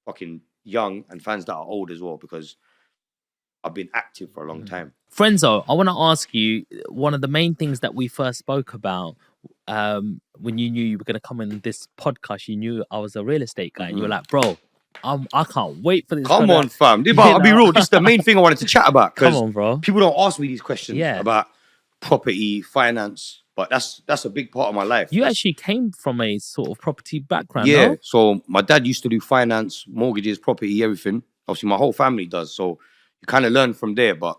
fucking young and fans that are old as well because I've been active for a long time. Frenzo, I want to ask you one of the main things that we first spoke about when you knew you were going to come in this podcast. You knew I was a real estate guy, and you were like, "Bro, I can't wait for this." Come on, fam. You I'll be know? real. This is the main thing I wanted to chat about. Come Because on, bro. people don't ask me these questions Yeah. about property, finance, but that's a big part of my life. You actually came from a sort of property background, Yeah. no? So my dad used to do finance, mortgages, property, everything. Obviously, my whole family does. So you kind of learn from there. But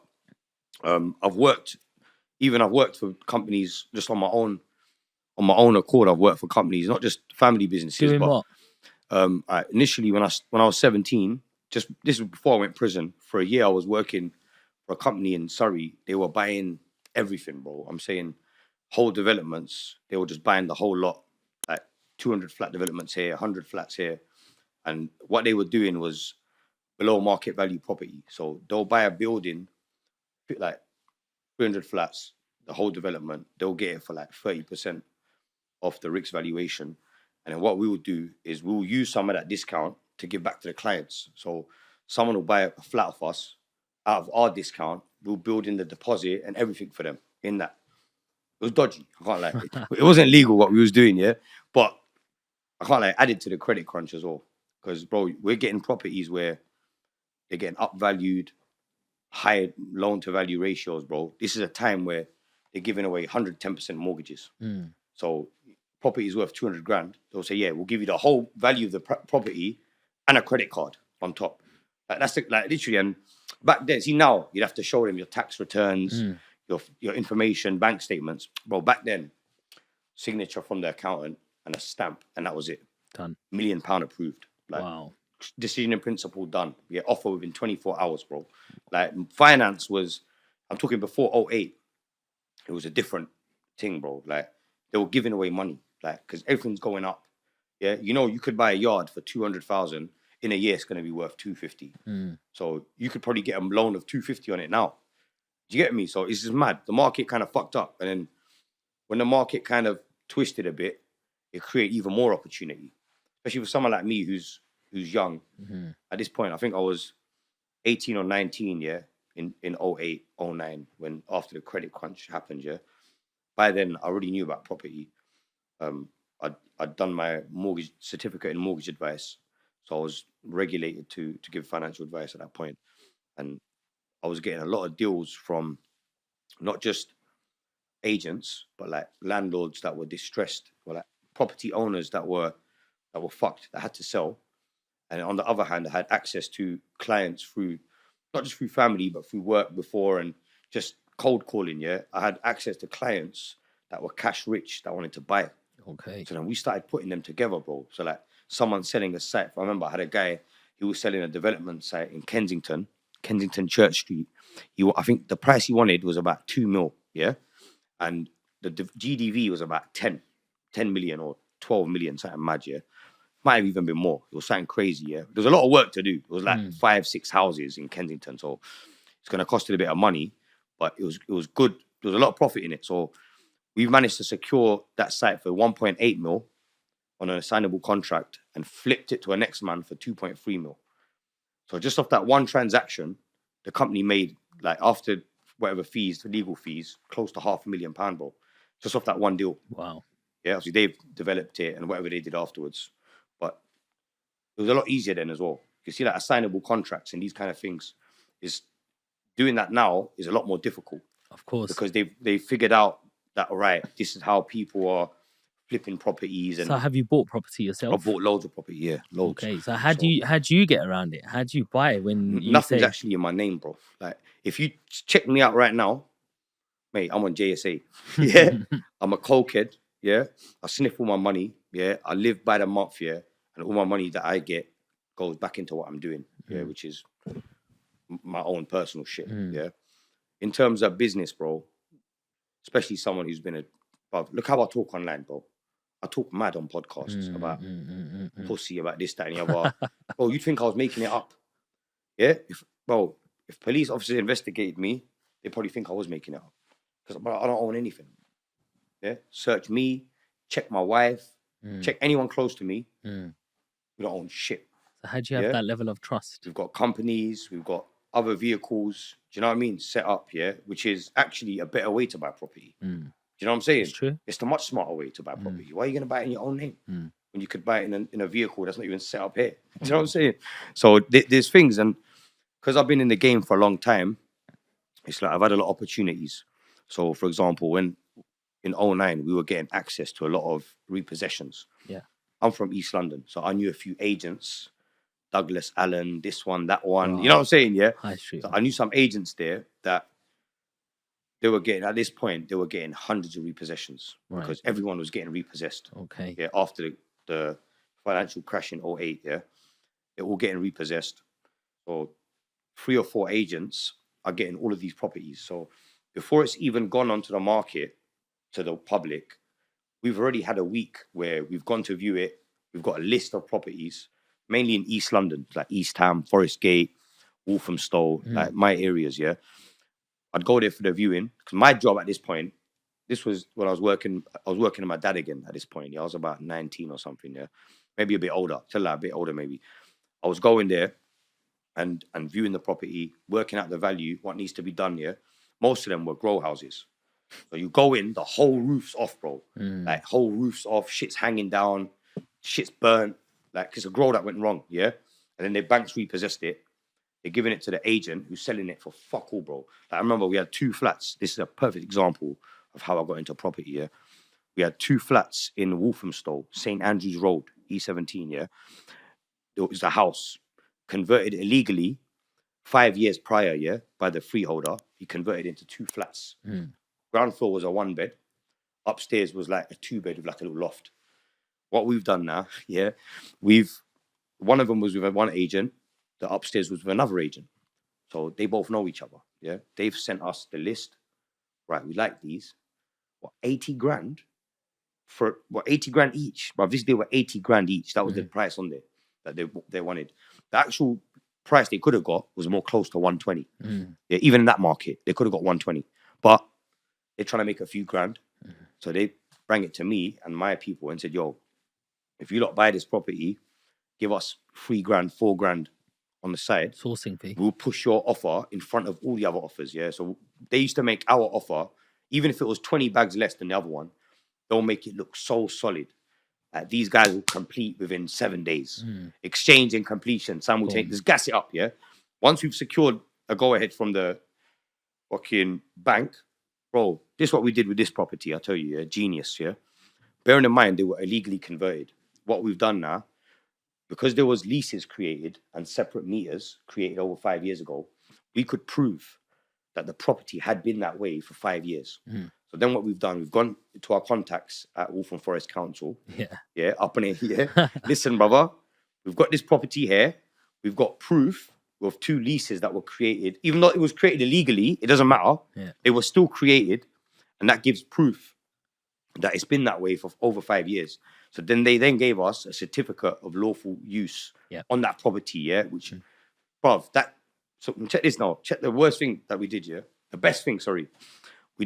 I've worked for companies just on my own accord. I've worked for companies, not just family businesses. Doing but what? initially when I was 17, this was before I went to prison. For a year, I was working for a company in Surrey. They were buying everything, bro. I'm saying whole developments. They were just buying the whole lot, like 200 flat developments here, 100 flats here. And what they were doing was below market value property. So they'll buy a building, like 300 flats, the whole development. They'll get it for like 30% off the RICS valuation. And then what we will do is we'll use some of that discount to give back to the clients. So someone will buy a flat off us out of our discount. We'll build in the deposit and everything for them in that. It was dodgy. I can't lie. It wasn't legal what we was doing, yeah. But I can't lie. Added to the credit crunch as well, because bro, we're getting properties where they're getting upvalued, high loan to value ratios, bro. This is a time where they're giving away 110% mortgages. So property is worth 200 grand. They'll say, yeah, we'll give you the whole value of the property and a credit card on top. That's literally. And back then, see now, you'd have to show them your tax returns, your information, bank statements. Bro, back then, signature from the accountant and a stamp, and that was it. Done. £1 million approved. Wow. Decision in principle done. We get offer within 24 hours, bro. Like finance was, I'm talking before '08. It was a different thing, bro. Like they were giving away money, like because everything's going up. Yeah, you could buy a yard for 200,000 in a year. It's going to be worth 250. So you could probably get a loan of 250 on it now. Do you get me? So it's just mad. The market kind of fucked up, and then when the market kind of twisted a bit, it created even more opportunity, especially for someone like me who's young. At this point, I think I was 18 or 19, yeah, in '08, '09, when after the credit crunch happened, yeah. By then, I already knew about property. I'd done my mortgage certificate in mortgage advice, so I was regulated to give financial advice at that point, and I was getting a lot of deals from not just agents, but like landlords that were distressed, or like property owners that were fucked, that had to sell. And on the other hand, I had access to clients through, not just through family, but through work before and just cold calling, yeah? I had access to clients that were cash rich that wanted to buy. Okay. So then we started putting them together, bro. So like someone selling a site. I remember I had a guy, he was selling a development site in Kensington Church Street. I think the price he wanted was about 2 mil, yeah? And the GDV was about 10 million or 12 million, something mad, yeah? Might have even been more. It was something crazy, yeah? There was a lot of work to do. It was like 5-6 houses in Kensington. So it's going to cost a bit of money, but it was good. There was a lot of profit in it. So we've managed to secure that site for 1.8 mil on an assignable contract and flipped it to a next man for 2.3 mil. So just off that one transaction, the company made, like, after whatever fees, the legal fees, close to £500,000, bro. Just off that one deal. Wow. Yeah, obviously they've developed it and whatever they did afterwards. But it was a lot easier then as well. You see, like, assignable contracts and these kind of things, is doing that now is a lot more difficult. Of course. Because they figured out that, all right, this is how people are flipping properties. And so have you bought property yourself? I've bought loads of property, yeah, loads. Okay, so how do you get around it? How do you buy when you nothing's say... actually in my name, bro. Like, if you check me out right now, mate, I'm on JSA. Yeah, I'm a cokehead. Yeah, I sniff all my money. Yeah, I live by the month. Yeah, and all my money that I get goes back into what I'm doing. Yeah, which is my own personal shit. Yeah, in terms of business, bro, especially someone who's been look how I talk online, bro. I talk mad on podcasts about pussy, about this, that, and the other. Bro, you'd think I was making it up. Yeah? If police officers investigated me, they probably think I was making it up. Because I don't own anything. Yeah? Search me, check my wife, check anyone close to me. We don't own shit. So how do you have that level of trust? We've got companies, we've got other vehicles, do you know what I mean? Set up, yeah? Which is actually a better way to buy property. Do you know what I'm saying? It's true. It's the much smarter way to buy property. Why are you going to buy it in your own name when you could buy it in a vehicle that's not even set up here? Do you know what I'm saying? So there's things, and because I've been in the game for a long time, it's like I've had a lot of opportunities. So, for example, when in 2009 we were getting access to a lot of repossessions. Yeah, I'm from East London, so I knew a few agents, Douglas Allen, this one, that one. You know what I'm saying? Yeah. High Street. So I knew some agents there that. They were getting hundreds of repossessions because everyone was getting repossessed. Okay. Yeah, after the financial crash in 2008, yeah, they're all getting repossessed. So 3 or 4 agents are getting all of these properties. So before it's even gone onto the market to the public, we've already had a week where we've gone to view it. We've got a list of properties, mainly in East London, like East Ham, Forest Gate, Walthamstow, like my areas, yeah. I'd go there for the viewing because my job at this point, this was when I was working with my dad again at this point. Yeah, I was about 19 or something. Yeah, maybe a bit older. Tell that a bit older maybe. I was going there and viewing the property, working out the value, what needs to be done. Yeah, most of them were grow houses. So you go in, the whole roof's off, bro. Like whole roof's off, shit's hanging down, shit's burnt. Like it's a grow that went wrong. Yeah, and then the banks repossessed it. They're giving it to the agent who's selling it for fuck all, bro. Like, I remember we had 2 flats. This is a perfect example of how I got into property, yeah? We had 2 flats in Walthamstow, St. Andrews Road, E17, yeah? It was a house converted illegally 5 years prior, yeah, by the freeholder. He converted into 2 flats. Ground floor was a 1-bed. Upstairs was like a 2-bed with like a little loft. What we've done now, yeah, one of them was with one agent. The upstairs was with another agent. So they both know each other. Yeah. They've sent us the list. Right. We like these. What, 80 grand? For what, 80 grand each? But this deal were 80 grand each. That was the price on there that they wanted. The actual price they could have got was more close to 120. Yeah, even in that market, they could have got 120. But they're trying to make a few grand. So they bring it to me and my people and said, yo, if you lot buy this property, give us 3 grand, 4 grand on the side, sourcing fee. We'll push your offer in front of all the other offers. Yeah. So they used to make our offer, even if it was 20 bags less than the other one, they'll make it look so solid. These guys will complete within 7 days. Exchange and completion simultaneously. Just gas it up. Yeah. Once we've secured a go ahead from the fucking bank, bro, this is what we did with this property. I tell you, yeah, genius. Yeah. Bearing in mind they were illegally converted. What we've done now, because there was leases created and separate meters created over 5 years ago, we could prove that the property had been that way for 5 years. So then what we've done, we've gone to our contacts at Waltham Forest Council. Yeah, up in here. Listen, brother, we've got this property here. We've got proof of 2 leases that were created. Even though it was created illegally, it doesn't matter. They were still created. And that gives proof that it's been that way for over 5 years. So then they gave us a certificate of lawful use on that property, yeah, which, bruv, that, so check this now, check the worst thing that we did, yeah, the best thing, sorry, we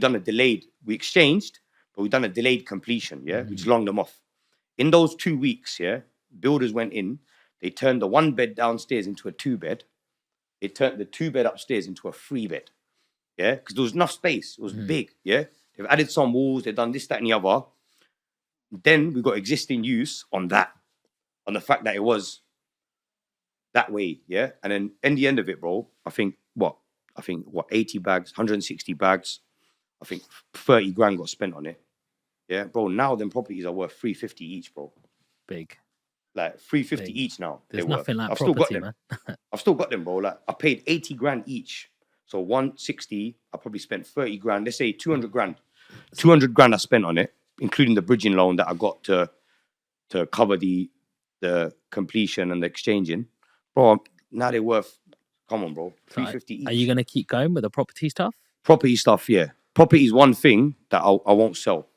exchanged, but we done a delayed completion, yeah, which longed them off. In those 2 weeks, yeah, builders went in, they turned the 1 bed downstairs into a 2 bed, they turned the 2 bed upstairs into a 3 bed, yeah, because there was enough space, it was big, yeah, they've added some walls, they've done this, that, and the other. Then we got existing use on that, on the fact that it was that way, yeah. And then in the end of it, bro, I think 80 bags, 160 bags, I think 30 grand got spent on it, yeah, bro. Now them properties are worth 350 each, bro. Big, like 350 each now. There's nothing like I've property, still got them. man. I've still got them, bro. Like I paid 80 grand each, so 160. I probably spent 30 grand. Let's say 200 grand. 200 grand I spent on it, including the bridging loan that I got to cover the completion and the exchanging. Bro, now they're worth, come on, bro, 350 each. Are you going to keep going with the property stuff? Property stuff, yeah. Property is one thing that I won't sell.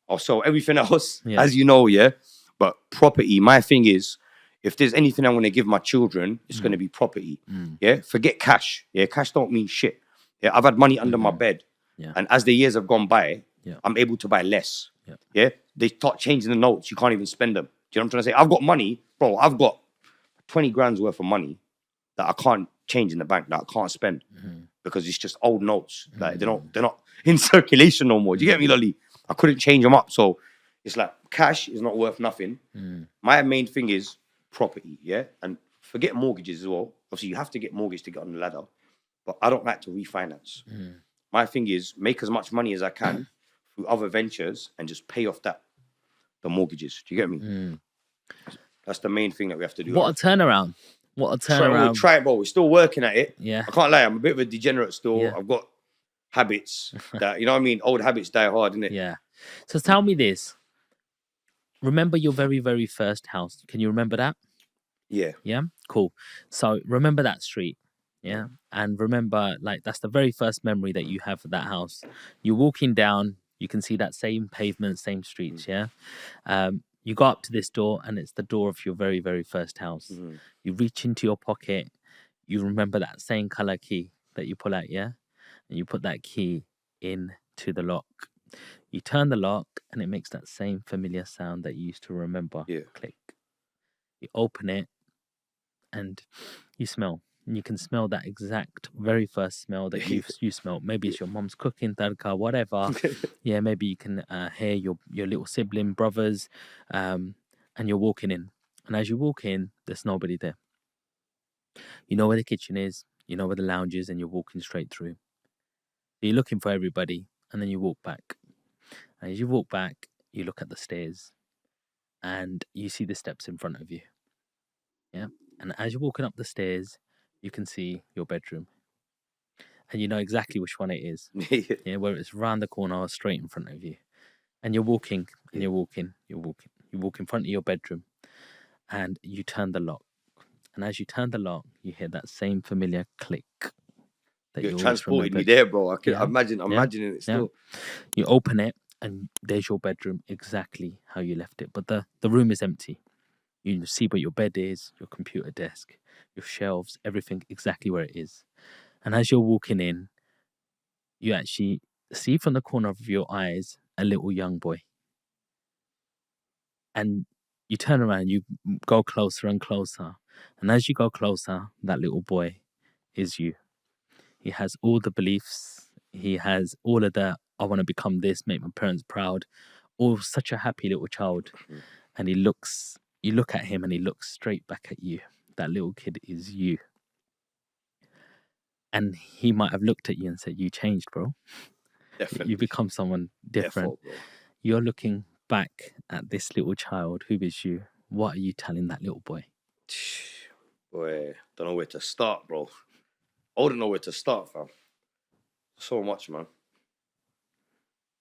I'll sell everything else, as you know, yeah. But property, my thing is, if there's anything I want to give my children, it's going to be property. Yeah, forget cash. Yeah, cash don't mean shit. Yeah, I've had money under my bed, and as the years have gone by, I'm able to buy less. Yeah, they start changing the notes. You can't even spend them. Do you know what I'm trying to say? I've got money, bro. I've got 20 grand's worth of money that I can't change in the bank, that I can't spend because it's just old notes. Like they're not in circulation no more. Do you get me, Lolly? I couldn't change them up, so it's like cash is not worth nothing. My main thing is property, yeah, and forget mortgages as well. Obviously, you have to get mortgage to get on the ladder, but I don't like to refinance. My thing is make as much money as I can through other ventures and just pay off the mortgages. Do you get me? That's the main thing that we have to do. What a turnaround! What a turnaround! We'll try it, bro. We're still working at it. Yeah, I can't lie. I'm a bit of a degenerate still. I've got habits that, you know what I mean? Old habits die hard, innit? Yeah. So tell me this. Remember your very, very first house. Can you remember that? Yeah. Yeah? Cool. So remember that street. Yeah. And remember, like, that's the very first memory that you have of that house. You're walking down, you can see that same pavement, same streets. Yeah. You go up to this door and it's the door of your very, very first house. You reach into your pocket. You remember that same color key that you pull out. Yeah. And you put that key into the lock. You turn the lock and it makes that same familiar sound that you used to remember. Yeah. Click. You open it and you smell. And you can smell that exact very first smell that you smelled. Maybe it's your mom's cooking, tadka, whatever. Yeah, maybe you can hear your little sibling, brothers, and you're walking in. And as you walk in, there's nobody there. You know where the kitchen is, you know where the lounge is, and you're walking straight through. So you're looking for everybody, and then you walk back. And as you walk back, you look at the stairs, and you see the steps in front of you. Yeah. And as you're walking up the stairs, you can see your bedroom. And you know exactly which one it is. Yeah, whether it's round the corner or straight in front of you. And you're walking, and you're walking. You walk in front of your bedroom, and you turn the lock. And as you turn the lock, you hear that same familiar click. You're transporting me there, bro. I can imagine. I'm imagining it still. You open it, and there's your bedroom exactly how you left it. But the room is empty. You see where your bed is, your computer desk, your shelves, everything exactly where it is. And as you're walking in, you actually see from the corner of your eyes a little young boy. And you turn around, you go closer and closer. And as you go closer, that little boy is you. He has all the beliefs. He has all of the, I want to become this, make my parents proud. All such a happy little child. And you look at him and he looks straight back at you. That little kid is you. And he might have looked at you and said, you changed, bro. Definitely. You become someone different. You're looking back at this little child who is you, what are you telling that little boy? Boy, don't know where to start, bro. I wouldn't know where to start, fam. So much, man.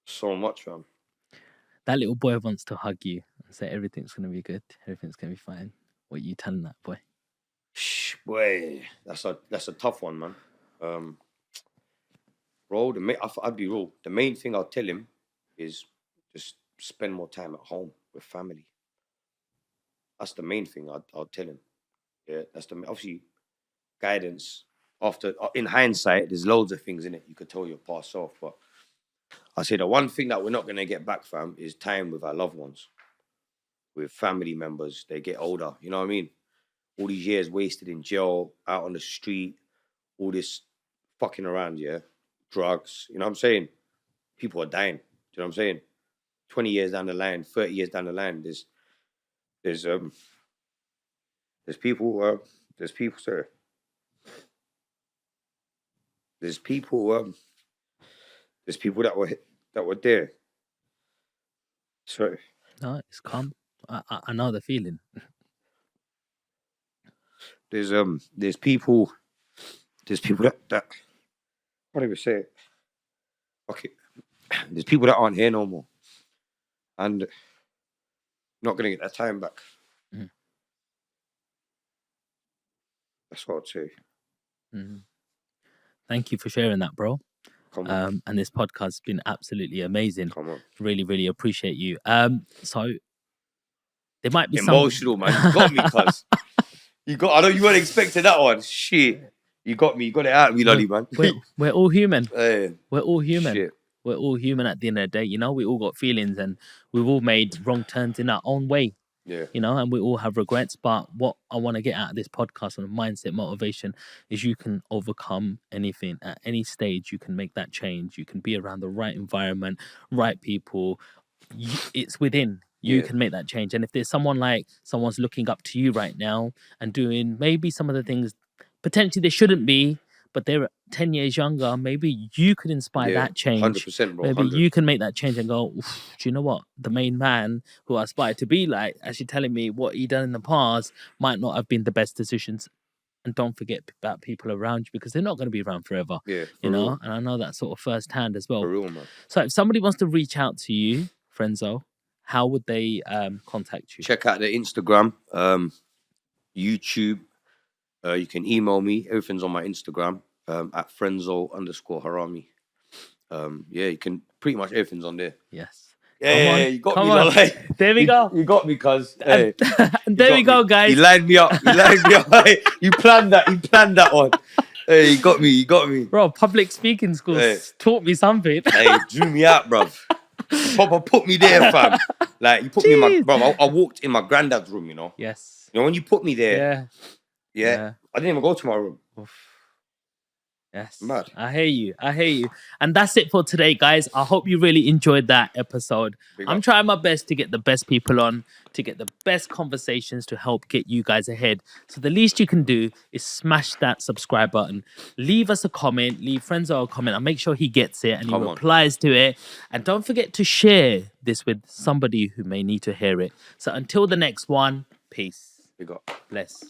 So much, fam. That little boy wants to hug you and say everything's going to be good, everything's going to be fine. What are you telling that boy? Boy, that's a tough one, man. Bro, I'd be real. The main thing I'll tell him is just spend more time at home with family. That's the main thing I'll tell him. Yeah, that's obviously guidance. After, in hindsight, there's loads of things in it you could tell your past self, but I say the one thing that we're not going to get back, fam, is time with our loved ones, with family members. They get older, you know what I mean? All these years wasted in jail, out on the street, all this fucking around, yeah? Drugs, you know what I'm saying? People are dying, do you know what I'm saying? 20 years down the line, 30 years down the line, there's people, sorry. There's people that were there. Sorry. No, it's calm. I know the feeling. There's people that what do we say? Okay. There's people that aren't here no more. And not gonna get that time back. Mm-hmm. That's what I'd say. Mm-hmm. Thank you for sharing that, bro. Come on. And this podcast has been absolutely amazing. Come on. Really, really appreciate you. So there might be emotional, man. You got me, cuz. I know you weren't expecting that one. Shit. You got me. You got it out of me, Lolly, man. We're all human. Hey. We're all human. Shit. We're all human at the end of the day. You know, we all got feelings and we've all made wrong turns in our own way. Yeah. You know, and we all have regrets. But what I want to get out of this podcast on mindset motivation is you can overcome anything at any stage. You can make that change. You can be around the right environment, right people. It's within. You can make that change. And if there's someone's looking up to you right now and doing maybe some of the things potentially they shouldn't be, but they're 10 years younger, maybe you could inspire that change. 100%, bro. Maybe you can make that change and go, do you know what? The main man who I aspire to be like, actually telling me what he done in the past might not have been the best decisions. And don't forget about people around you because they're not going to be around forever. Yeah, you know, real. and I know that sort of firsthand as well. For real, man. So if somebody wants to reach out to you, Frenzo, how would they contact you? Check out the Instagram, YouTube. You can email me. Everything's on my Instagram at Frenzo_Harami. You can pretty much everything's on there. Yes. Yeah, you got me. Like, there we go. You got me, cuz. Hey, and there we go, guys. You lined me up. You planned that one. Hey, you got me. Bro, public speaking schools taught me something. Hey, drew me out, bruv. Papa put me there, fam. Like, you put me in my... Bro, I walked in my granddad's room, you know? Yes. You know, when you put me there... Yeah. I didn't even go to my room. Oof. Yes. Mad. I hear you. And that's it for today, guys. I hope you really enjoyed that episode. I'm trying my best to get the best people on, to get the best conversations to help get you guys ahead. So the least you can do is smash that subscribe button. Leave us a comment. Leave Frenzo a comment. I'll make sure he gets it and he replies to it. And don't forget to share this with somebody who may need to hear it. So until the next one, peace. Big up. Bless.